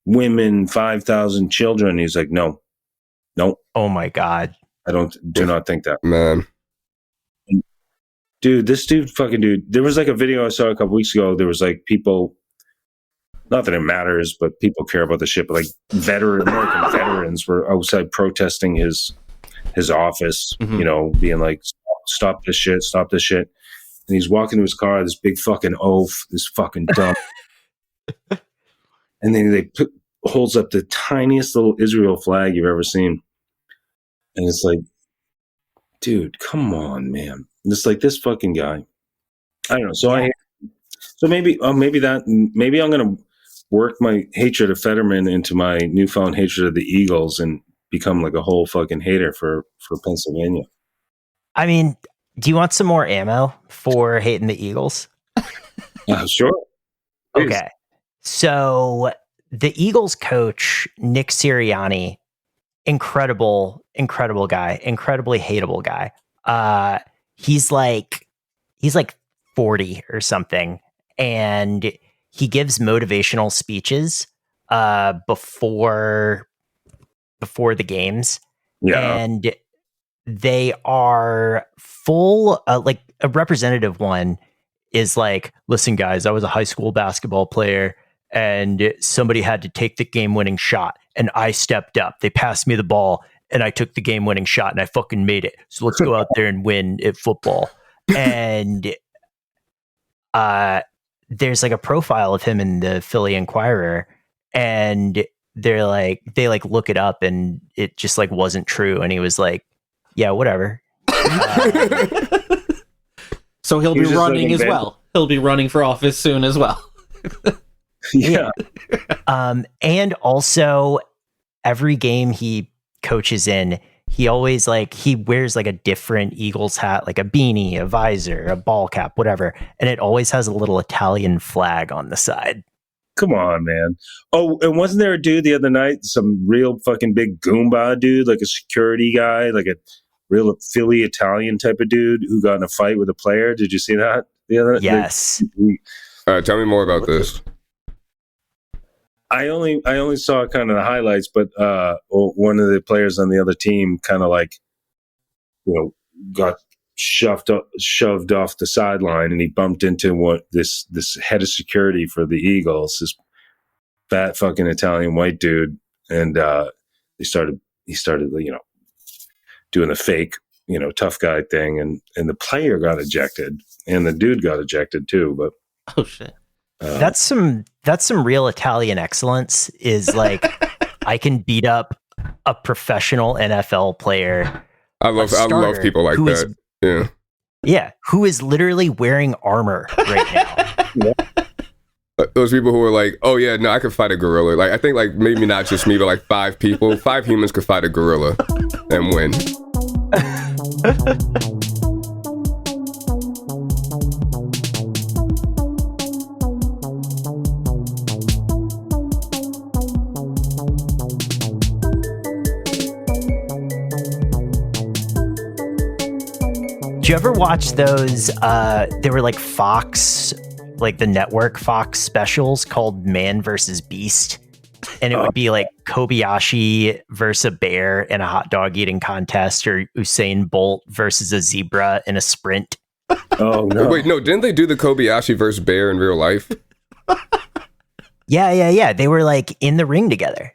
women, 5,000 children? He's like, no. Oh my God. I do not think that. Man. Dude, this dude. There was like a video I saw a couple weeks ago. There was like people, not that it matters, but people care about the shit, but like American veterans were outside protesting his office, being like, stop this shit. And he's walking to his car, this big fucking oaf, this fucking dumb. And then holds up the tiniest little Israel flag you've ever seen. And it's like, dude, come on, man. And it's like this fucking guy. I don't know. So maybe I'm going to work my hatred of Fetterman into my newfound hatred of the Eagles and become like a whole fucking hater for Pennsylvania. I mean, do you want some more ammo for hating the Eagles? Sure. Please. Okay. So the Eagles coach, Nick Sirianni, incredible guy, incredibly hateable guy. He's like 40 or something, and he gives motivational speeches before the games. Yeah. And they are full, like a representative one is like, listen guys, I was a high school basketball player and somebody had to take the game-winning shot and I stepped up. They passed me the ball and I took the game-winning shot and I fucking made it. So let's go out there and win at football. And there's like a profile of him in the Philly Inquirer, and they look it up and it just like wasn't true. And he was like, yeah, whatever. So he'll be running as well. He'll be running for office soon as well. Yeah. And also every game he coaches in, he always he wears like a different Eagles hat, like a beanie, a visor, a ball cap, whatever. And it always has a little Italian flag on the side. Come on, man. Oh, and wasn't there a dude the other night, some real fucking big Goomba dude, like a security guy, like a real Philly Italian type of dude who got in a fight with a player? Did you see that? Yes. Tell me more about this. I only saw kind of the highlights, but one of the players on the other team kind of got shoved off the sideline, and he bumped into this head of security for the Eagles, this fat fucking Italian white dude, and he started doing the fake tough guy thing, and the player got ejected, and the dude got ejected too. But oh shit. That's some real Italian excellence. Is I can beat up a professional NFL player. I love people like that. Yeah, who is literally wearing armor right now. Those people who are like, oh yeah, no, I could fight a gorilla. Like I think maybe not just me, but 5 people, 5 humans could fight a gorilla and win. Did you ever watch those? They were Fox, the network Fox specials called Man versus Beast. And it would be Kobayashi versus a bear in a hot dog eating contest, or Usain Bolt versus a zebra in a sprint. Oh, no. Wait, no, didn't they do the Kobayashi versus bear in real life? Yeah. They were in the ring together.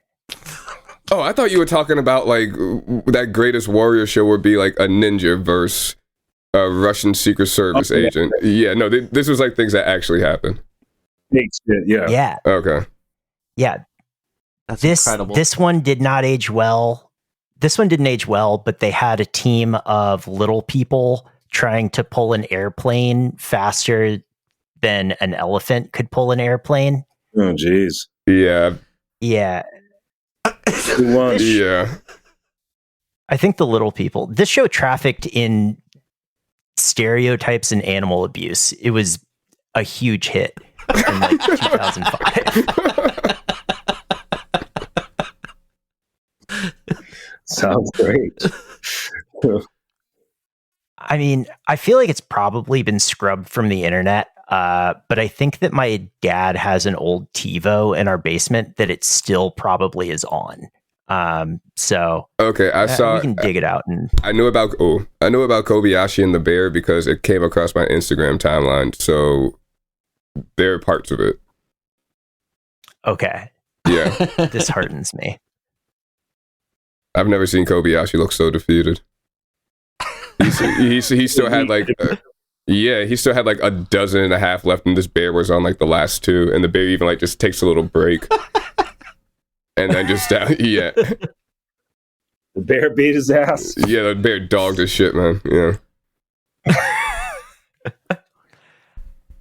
Oh, I thought you were talking about that Greatest Warrior show would be a ninja versus a Russian Secret Service agent. Yeah, no, this was things that actually happened. Yeah. Yeah. Okay. Yeah. That's incredible. This one did not age well. This one didn't age well, but they had a team of little people trying to pull an airplane faster than an elephant could pull an airplane. Oh, geez. Yeah. Yeah. Who won? Yeah. I think the little people. This show trafficked in stereotypes and animal abuse. It was a huge hit in 2005. Sounds great. I mean, I feel like it's probably been scrubbed from the internet, but I think that my dad has an old TiVo in our basement that it still probably is on. So okay, we can dig it out. And I knew about Kobayashi and the bear because it came across my Instagram timeline. So there are parts of it. Okay. Yeah. This heartens me. I've never seen Kobayashi look so defeated. He still had he still had a dozen and a half left, and this bear was on the last 2, and the bear even just takes a little break. And then just yeah. The bear beat his ass. Yeah, the bear dogged his shit, man.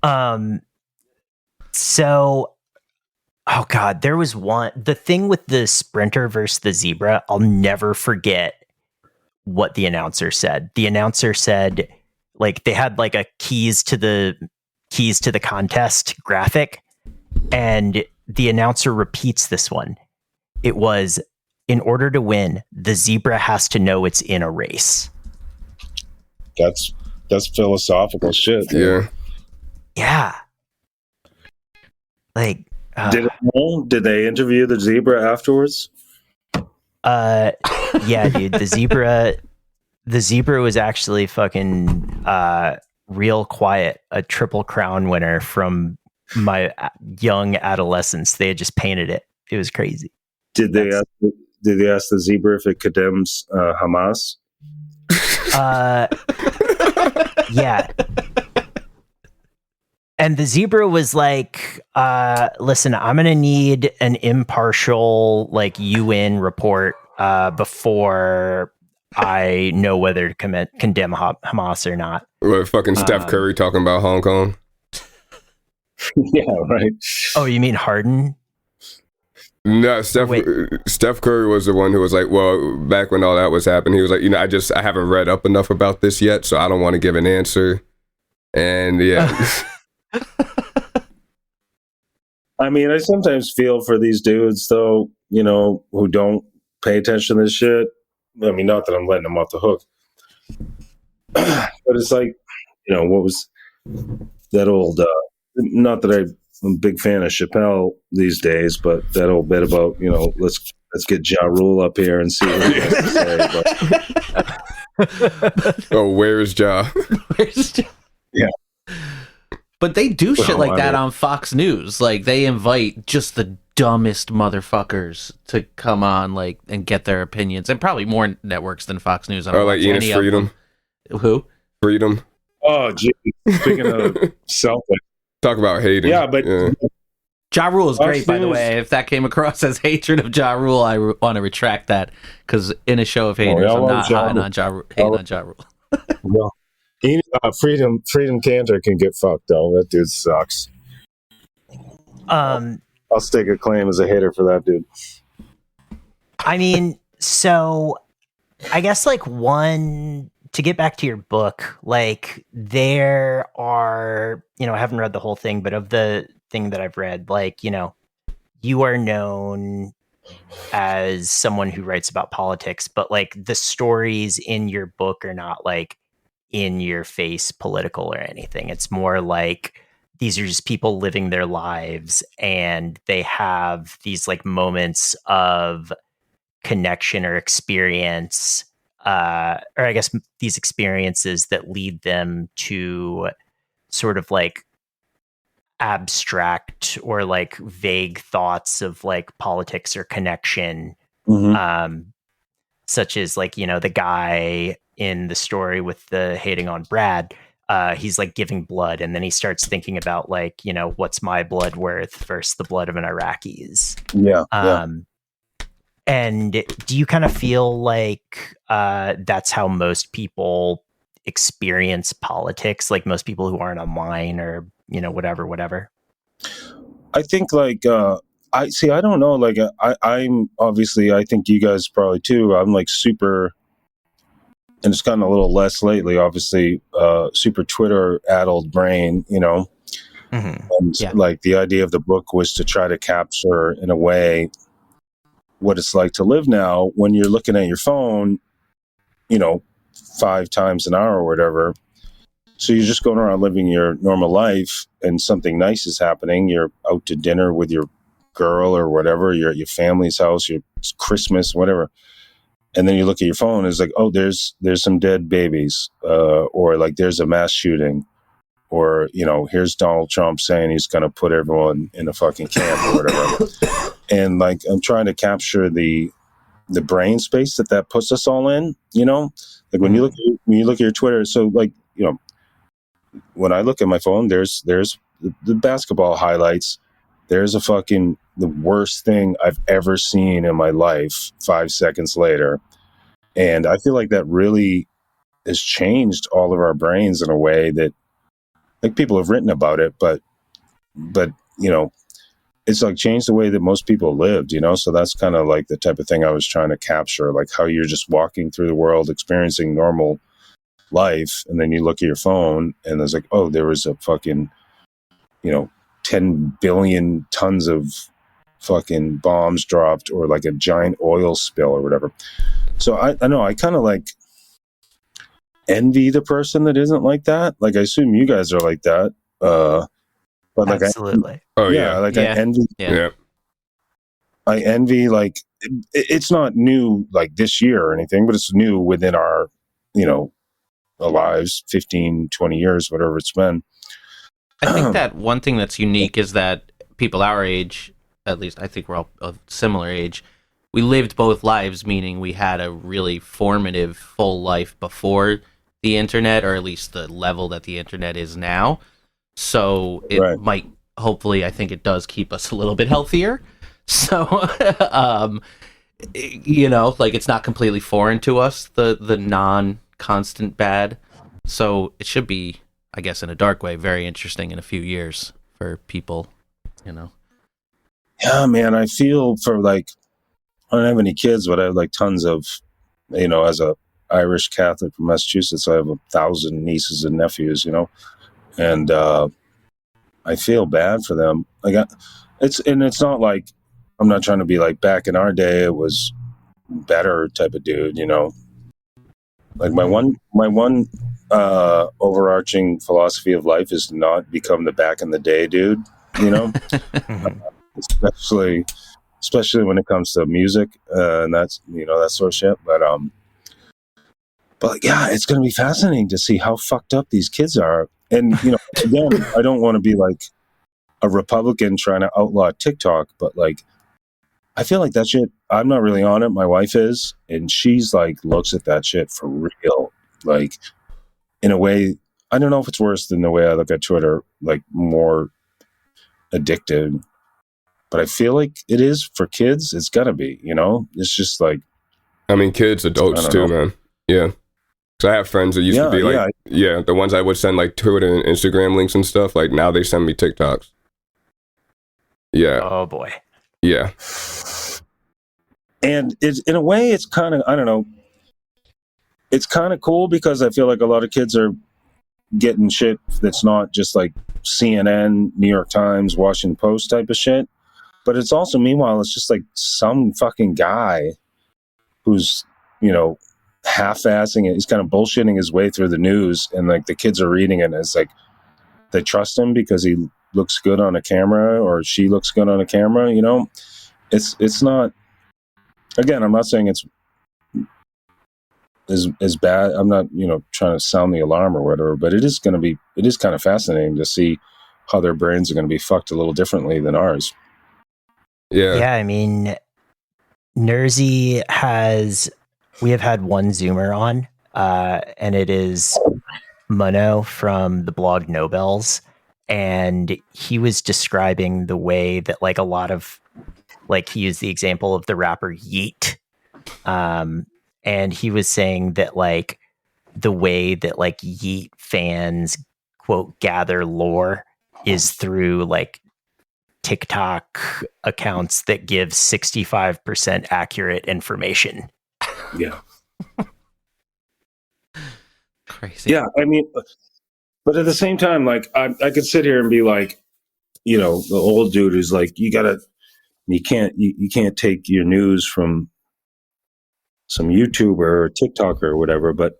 Yeah. So, oh God, there was the thing with the sprinter versus the zebra. I'll never forget what the announcer said. The announcer said, they had a keys to the contest graphic, and the announcer repeats this one. It was, in order to win, the zebra has to know it's in a race. That's philosophical shit. Yeah. Yeah. Did they interview the zebra afterwards? Yeah, dude. The zebra was actually fucking real quiet. A Triple Crown winner from my young adolescence. They had just painted it. It was crazy. Did they ask the zebra if it condemns Hamas? Yeah. And the zebra was listen, I'm going to need an impartial UN report before I know whether to condemn Hamas or not. What, fucking Steph Curry talking about Hong Kong? Yeah, right. Oh, you mean Harden? No, Wait. Steph Curry was the one who was like, well, back when all that was happening, he was like, I haven't read up enough about this yet, so I don't want to give an answer. And yeah. I mean, I sometimes feel for these dudes, though, who don't pay attention to this shit. I mean, not that I'm letting them off the hook, but it's like, what was that old, not that I'm a big fan of Chappelle these days, but that old bit about, let's get Ja Rule up here and see what he has to say. But, Oh, where's Ja? Where's Ja? Yeah. But they do shit like that on Fox News. Like, they invite just the dumbest motherfuckers to come on, like, and get their opinions. And probably more networks than Fox News. I don't like watch Enos any Freedom. of them. Who? Freedom. oh, gee. Speaking of selfish. Talk about hating. Yeah, but Ja Rule is great, Fox by the News- way. If that came across as hatred of Ja Rule, I want to retract that. Because in a show of haters, y'all I'm love not Ja hating Rule. on Ja Rule. well, Freedom Cantor can get fucked, though. That dude sucks. I'll stake a claim as a hater for that dude. I mean, so I guess like to get back to your book, like there are, I haven't read the whole thing, but of the thing that I've read, like, you are known as someone who writes about politics, but like the stories in your book are not like in your face political or anything. It's more like these are just people living their lives and they have these like moments of connection or experience, or I guess these experiences that lead them to sort of like abstract or like vague thoughts of like politics or connection. Such as like, the guy in the story with the hating on Brad, he's like giving blood and then he starts thinking about like, what's my blood worth versus the blood of an Iraqis. Yeah. And do you kind of feel like that's how most people experience politics? Like most people who aren't online or, whatever. I think like, I don't know. Like I'm obviously, I think you guys probably too. I'm like super, and it's gotten a little less lately, obviously, super Twitter addled brain, Mm-hmm. and like the idea of the book was to try to capture in a way what it's like to live now when you're looking at your phone, 5 times an hour or whatever. So you're just going around living your normal life and something nice is happening. You're out to dinner with your girl or whatever, you're at your family's house, it's Christmas, whatever. And then you look at your phone, it's like, oh, there's some dead babies, or like there's a mass shooting, or, here's Donald Trump saying he's going to put everyone in a fucking camp or whatever. And like, I'm trying to capture the brain space that puts us all in, like when you look at your Twitter. So like, when I look at my phone, there's the basketball highlights. There's the worst thing I've ever seen in my life 5 seconds later. And I feel like that really has changed all of our brains in a way that, like, people have written about it, but it's like changed the way that most people lived, So that's kind of like the type of thing I was trying to capture, like how you're just walking through the world, experiencing normal life. And then you look at your phone and there's like, oh, there was a fucking, 10 billion tons of fucking bombs dropped, or like a giant oil spill or whatever. So I know I kind of like envy the person that isn't like that. Like, I assume you guys are like that. But like, Absolutely. I envy. Yeah. I envy, like, it's not new like this year or anything, but it's new within our, lives, 15, 20 years, whatever it's been. I think that one thing that's unique is that people our age, at least I think we're all of similar age, we lived both lives, meaning we had a really formative, full life before the internet, or at least the level that the internet is now. So it might, hopefully, I think it does keep us a little bit healthier. So, like, it's not completely foreign to us, the non-constant bad. So it should be, I guess, in a dark way, very interesting in a few years for people, you know. Yeah, man, I feel for like, I don't have any kids, but I have like tons of, you know, as a Irish Catholic from Massachusetts, I have 1,000 nieces and nephews, you know, and I feel bad for them. Like, it's not like I'm not trying to be like back in our day it was better type of dude, you know. Like my one overarching philosophy of life is to not become the back in the day dude, you know, especially when it comes to music and that's, you know, that sort of shit. But yeah, it's going to be fascinating to see how fucked up these kids are. And, you know, again, I don't want to be like a Republican trying to outlaw TikTok, but like, I feel like that shit, I'm not really on it. My wife is, and she's like, looks at that shit for real. Like, in a way, I don't know if it's worse than the way I look at Twitter, like more addicted. But I feel like it is for kids. It's got to be, you know? It's just like, I mean, kids, adults too, man. Yeah. So I have friends that used to be like, the ones I would send like Twitter and Instagram links and stuff. Like now they send me TikToks. Yeah. Oh boy. Yeah. And it's, in a way, it's kind of, I don't know, it's kind of cool because I feel like a lot of kids are getting shit that's not just like CNN, New York Times, Washington Post type of shit. But it's also, meanwhile, it's just like some fucking guy who's, you know, half-assing it. He's kind of bullshitting his way through the news, and like the kids are reading it, and it's like they trust him because he looks good on a camera or she looks good on a camera. You know, it's not. Again, I'm not saying it's as bad. I'm not, you know, trying to sound the alarm or whatever, but it is kind of fascinating to see how their brains are going to be fucked a little differently than ours. Yeah, I mean, Nersey we have had one Zoomer on, and it is Mono from the blog Nobels, and he was describing the way that like a lot of, like he used the example of the rapper Yeet, and he was saying that like the way that like Yeet fans quote gather lore is through like TikTok accounts that give 65% accurate information. Yeah. Crazy. Yeah, I mean, but at the same time, like I could sit here and be like, you know, the old dude who's like, you can't take your news from some YouTuber or TikToker or whatever. But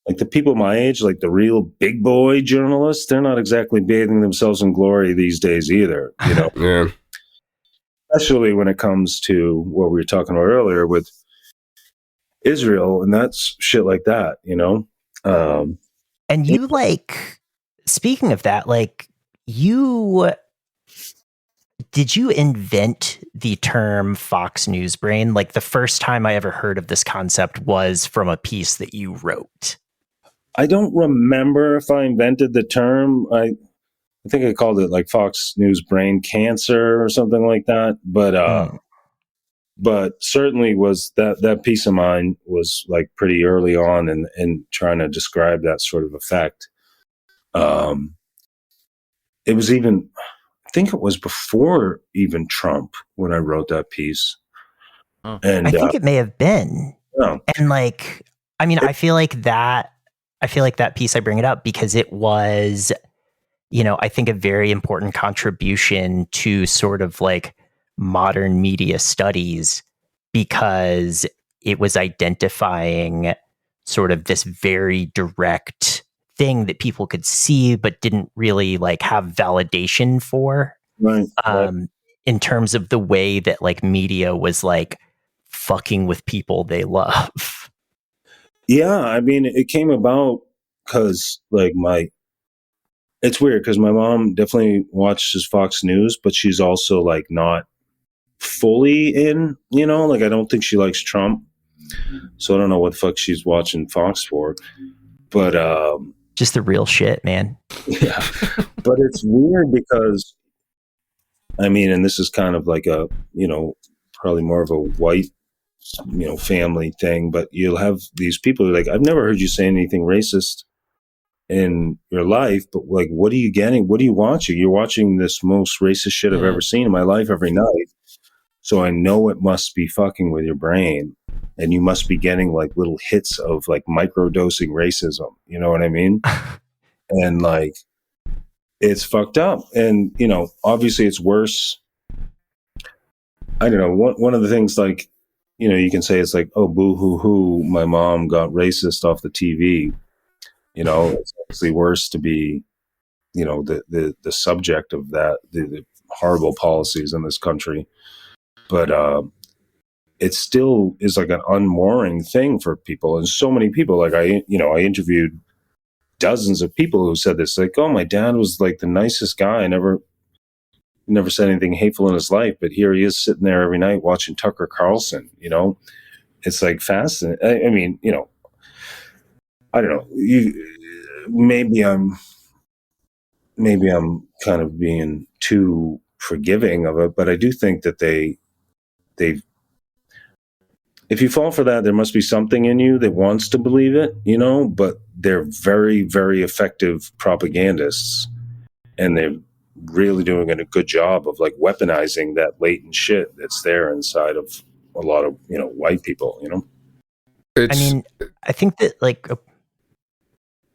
like the people my age, like the real big boy journalists, they're not exactly bathing themselves in glory these days either. You know, Yeah. Especially when it comes to what we were talking about earlier with Israel and that's shit like that. You know. And you like, speaking of that, like did you invent the term Fox News brain? Like the first time I ever heard of this concept was from a piece that you wrote. I don't remember if I invented the term. I think I called it like Fox News brain cancer or something like that. But certainly was that piece of mine was like pretty early on in trying to describe that sort of effect. It was even, I think it was before even Trump when I wrote that piece. Oh. And I think it may have been. Oh. And like, I mean, I feel like that piece, I bring it up because it was, you know, I think a very important contribution to sort of like modern media studies because it was identifying sort of this very direct thing that people could see but didn't really like have validation for. Right. In terms of the way that like media was like fucking with people they love. Yeah, I mean, it came about because like it's weird because my mom definitely watches Fox News, but she's also like not fully in, you know, like I don't think she likes Trump. So I don't know what the fuck she's watching Fox for. But just the real shit, man. Yeah. But it's weird because I mean, and this is kind of like a, you know, probably more of a white, you know, family thing, but you'll have these people who are like, I've never heard you say anything racist in your life, but like, what are you getting? What are you watching? You're watching this most racist shit I've ever seen in my life every night. So I know it must be fucking with your brain, and you must be getting like little hits of like microdosing racism. You know what I mean? And like, it's fucked up. And, you know, obviously it's worse. I don't know. One of the things, like, you know, you can say it's like, oh, boo hoo hoo, my mom got racist off the TV. You know, it's obviously worse to be, you know, the subject of that, the horrible policies in this country. But it still is like an unmooring thing for people. And so many people, like I interviewed dozens of people who said this, like, oh, my dad was like the nicest guy. I never said anything hateful in his life, but here he is sitting there every night watching Tucker Carlson. You know, it's like fascinating. I mean, you know, I don't know. Maybe I'm kind of being too forgiving of it, but I do think that they if you fall for that, there must be something in you that wants to believe it, you know, but they're very, very effective propagandists, and they're really doing a good job of like weaponizing that latent shit that's there inside of a lot of, you know, white people, you know? I mean, I think that like,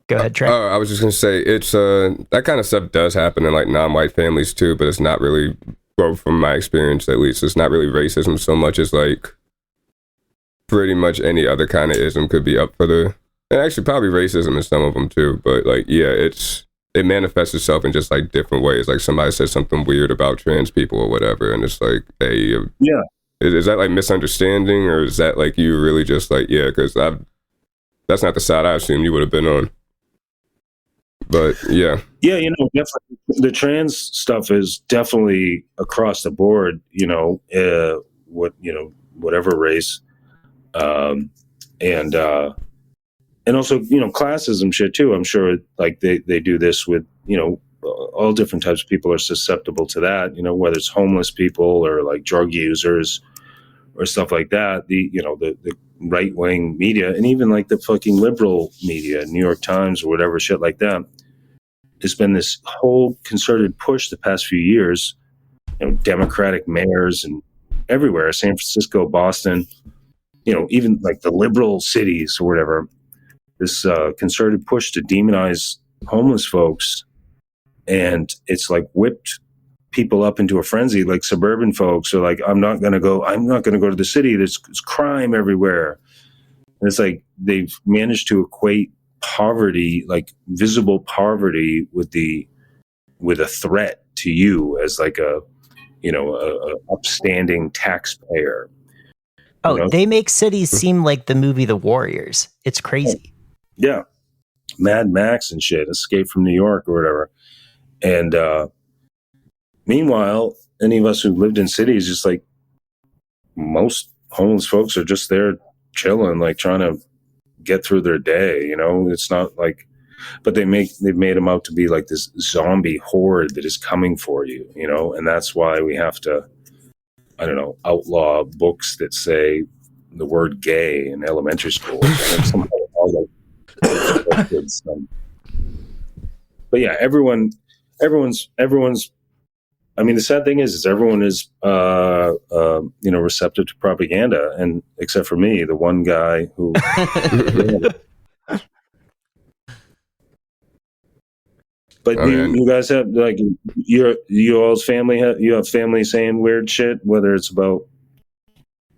go ahead, Trey. I was just going to say, it's that kind of stuff does happen in like non-white families too, but it's not really, well, from my experience at least, it's not really racism so much as like pretty much any other kind of ism could be up for the, and actually probably racism in some of them too, but like, yeah, it manifests itself in just like different ways. Like somebody says something weird about trans people or whatever, and it's like, hey, yeah. Is that like misunderstanding, or is that like you really just like, yeah, because that's not the side I assumed you would have been on. But yeah, you know, definitely the trans stuff is definitely across the board. You know, whatever race, and also, you know, classism shit too. I'm sure like they do this with, you know, all different types of people are susceptible to that. You know, whether it's homeless people or like drug users or stuff like that. The right wing media, and even like the fucking liberal media, New York Times or whatever shit like that. There's been this whole concerted push the past few years, you know, Democratic mayors and everywhere, San Francisco, Boston, you know, even like the liberal cities or whatever, this concerted push to demonize homeless folks. And it's like whipped people up into a frenzy, like suburban folks are like, I'm not going to go to the city. There's crime everywhere. And it's like they've managed to equate poverty, like visible poverty, with a threat to you as like a upstanding taxpayer. Oh, you know? They make cities seem like the movie The Warriors. It's crazy. Yeah. Mad Max and shit, Escape from New York or whatever. And meanwhile, any of us who lived in cities, just like most homeless folks are just there chilling, like trying to get through their day. You know, it's not like, but they've made them out to be like this zombie horde that is coming for you, you know, and that's why we have to, I don't know, outlaw books that say the word gay in elementary school. But yeah, everyone's. I mean, the sad thing is everyone is, receptive to propaganda, and except for me, the one guy who. But you guys have like you all's family. You have family saying weird shit, whether it's about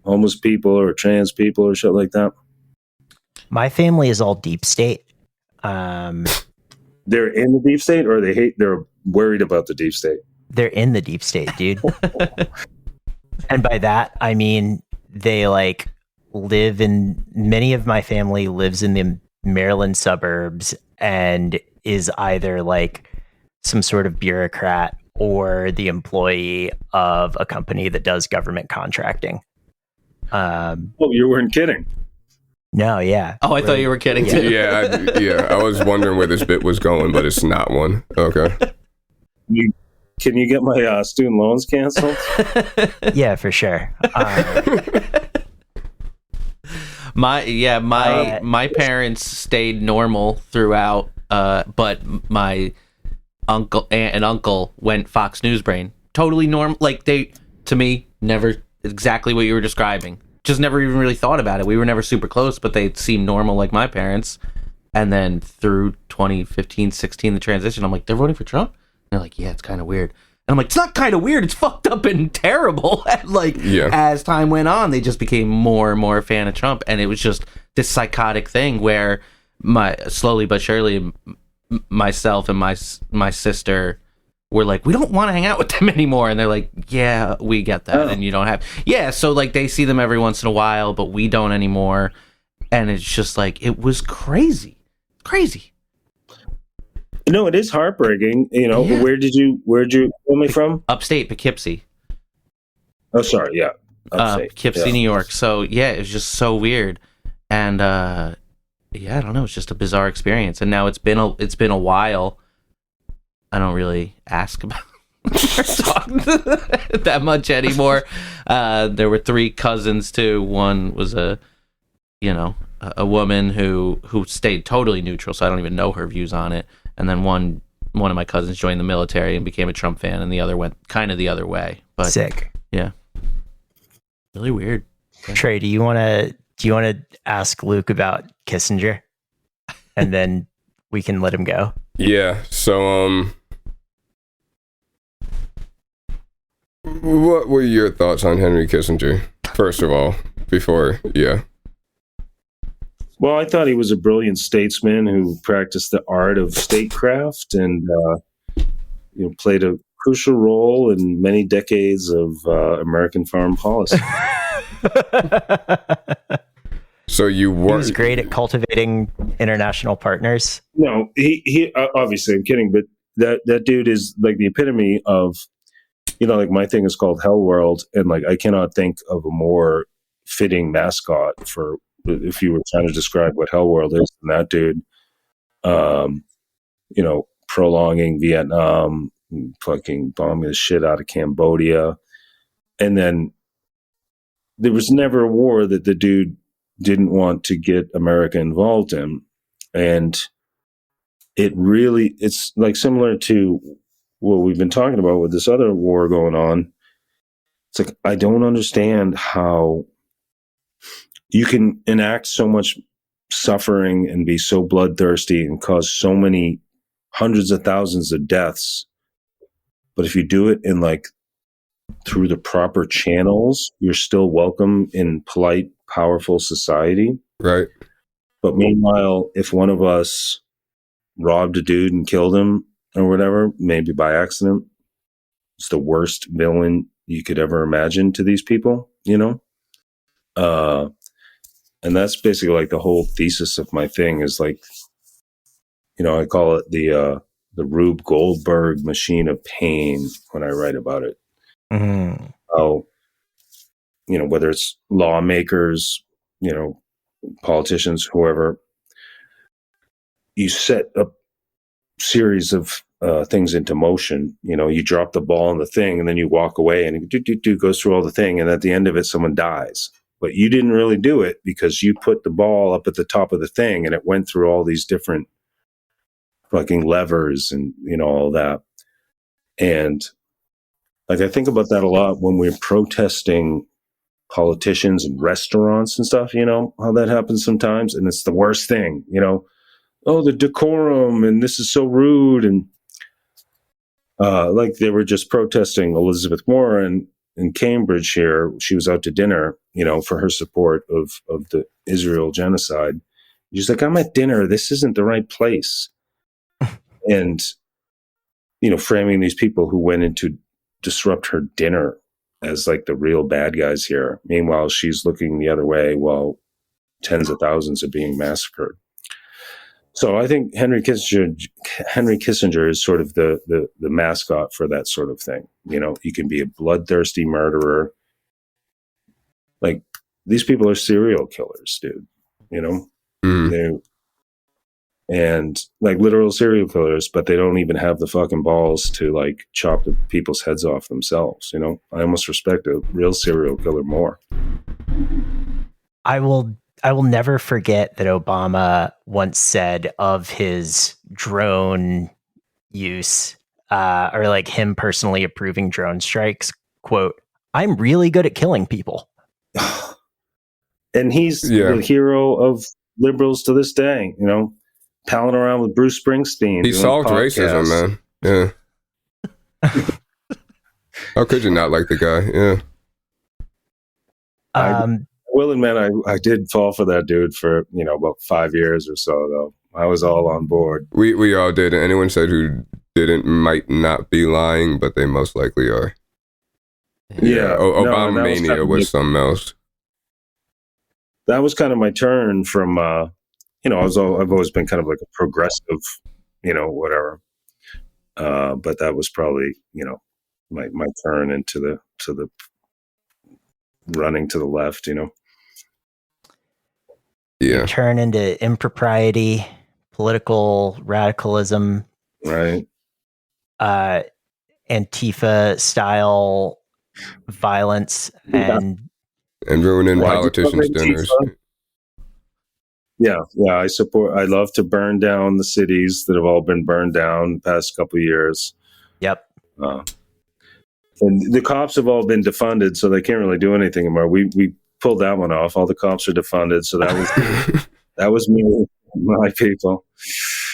homeless people or trans people or shit like that. My family is all deep state. They're in the deep state, or they're worried about the deep state. They're in the deep state, dude. And by that, I mean, they like many of my family lives in the Maryland suburbs and is either like some sort of bureaucrat or the employee of a company that does government contracting. Oh, you weren't kidding. No, yeah. Oh, I thought you were kidding too. Yeah, I was wondering where this bit was going, but it's not one. Okay. Can you get my student loans canceled? Yeah, for sure. My parents stayed normal throughout but my uncle aunt and uncle went Fox News brain. Totally normal. Like they, to me, never exactly what you were describing. Just never even really thought about it. We were never super close, but they seemed normal like my parents. And then through 2015, 16, the transition, I'm like, they're voting for Trump? And they're like, yeah, it's kind of weird. And I'm like, it's not kind of weird. It's fucked up and terrible. And like, as time went on, they just became more and more a fan of Trump. And it was just this psychotic thing where slowly but surely, myself and my sister were like, we don't want to hang out with them anymore. And they're like, yeah, we get that. And you don't have, so like they see them every once in a while, but we don't anymore. And it's just like, it was crazy. No, it is heartbreaking. Where'd you call me from? Upstate Poughkeepsie. Oh, sorry. Yeah. Upstate. Poughkeepsie, New York. So yeah, it was just so weird. And, I don't know. It's just a bizarre experience. And now it's been a while. I don't really ask about talk that much anymore. There were 3 cousins too. One was a woman who stayed totally neutral, so I don't even know her views on it. And then one of my cousins joined the military and became a Trump fan, and the other went kind of the other way. But sick. Yeah. Really weird. Yeah. Trey, do you want to ask Luke about Kissinger? And then we can let him go. Yeah. So, what were your thoughts on Henry Kissinger, first of all, before, Well, I thought he was a brilliant statesman who practiced the art of statecraft and, played a crucial role in many decades of American foreign policy. So he was great at cultivating international partners. No, he obviously, I'm kidding, but that dude is like the epitome of, like my thing is called Hell World, and like I cannot think of a more fitting mascot for if you were trying to describe what Hell World is than that dude. Prolonging Vietnam, fucking bombing the shit out of Cambodia, and then there was never a war that the dude didn't want to get America involved in. And it's like similar to what we've been talking about with this other war going on. It's like, I don't understand how you can enact so much suffering and be so bloodthirsty and cause so many hundreds of thousands of deaths. But if you do it in like through the proper channels, you're still welcome in polite, powerful society. Right. But meanwhile, if one of us robbed a dude and killed him or whatever, maybe by accident, it's the worst villain you could ever imagine to these people, and that's basically like the whole thesis of my thing is like, I call it the Rube Goldberg machine of pain when I write about it. Mm-hmm. How, whether it's lawmakers, politicians, whoever, you set a series of things into motion. You drop the ball on the thing and then you walk away and it goes through all the thing. And at the end of it, someone dies. But you didn't really do it because you put the ball up at the top of the thing and it went through all these different fucking levers and, all that. And like, I think about that a lot when we're protesting politicians and restaurants and stuff, how that happens sometimes. And it's the worst thing, oh, the decorum and this is so rude. And like they were just protesting Elizabeth Warren in Cambridge here. She was out to dinner, for her support of the Israel genocide. She's like, I'm at dinner. This isn't the right place. And, framing these people who went in to disrupt her dinner as like the real bad guys here. Meanwhile, she's looking the other way while tens of thousands are being massacred. So I think Henry Kissinger is sort of the mascot for that sort of thing. You can be a bloodthirsty murderer. Like, these people are serial killers, dude. They're and like literal serial killers, but they don't even have the fucking balls to like chop the people's heads off themselves. I almost respect a real serial killer more. I will never forget that Obama once said of his drone use, or like him personally approving drone strikes. Quote, "I'm really good at killing people." And he's the hero of liberals to this day, you know, palling around with Bruce Springsteen. He solved racism, man. Yeah. How could you not like the guy? Yeah. Will admit I did fall for that dude for, you know, about 5 years or so, though. I was all on board. We all did. And anyone said who didn't might not be lying, but they most likely are. Yeah. Obama mania was something else. That was kind of my turn from, you know, I've always been kind of like a progressive, you know, whatever. But that was probably, you know, my turn into the running to the left, you know. Yeah. You turn into impropriety, political radicalism, right? Antifa style violence, and ruining politicians' dinners. Yeah. I love to burn down the cities that have all been burned down the past couple of years. Yep. And the cops have all been defunded, so they can't really do anything anymore. We pulled that one off. All the cops are defunded, so that was me, my people.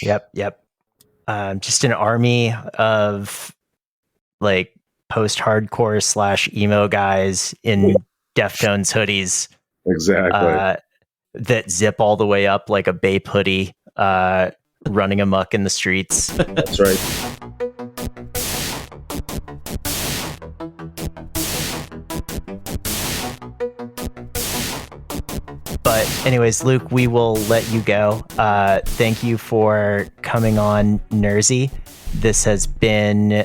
Yep. Just an army of like post-hardcore / emo guys in Deftones hoodies. Exactly. That zip all the way up like a Bape hoodie, running amok in the streets. That's right. But anyways, Luke, we will let you go. Thank you for coming on Nersey. This has been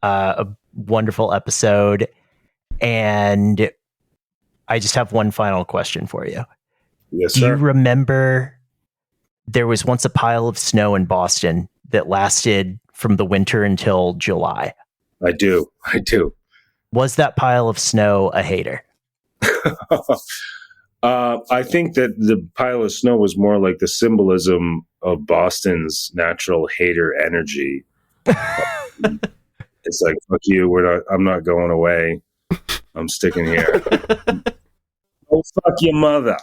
a wonderful episode. And I just have one final question for you. Yes, Do sir. you remember there was once a pile of snow in Boston that lasted from the winter until July? I do. Was that pile of snow a hater? I think that the pile of snow was more like the symbolism of Boston's natural hater energy. It's like, fuck you, I'm not going away. I'm sticking here. Oh, fuck your mother.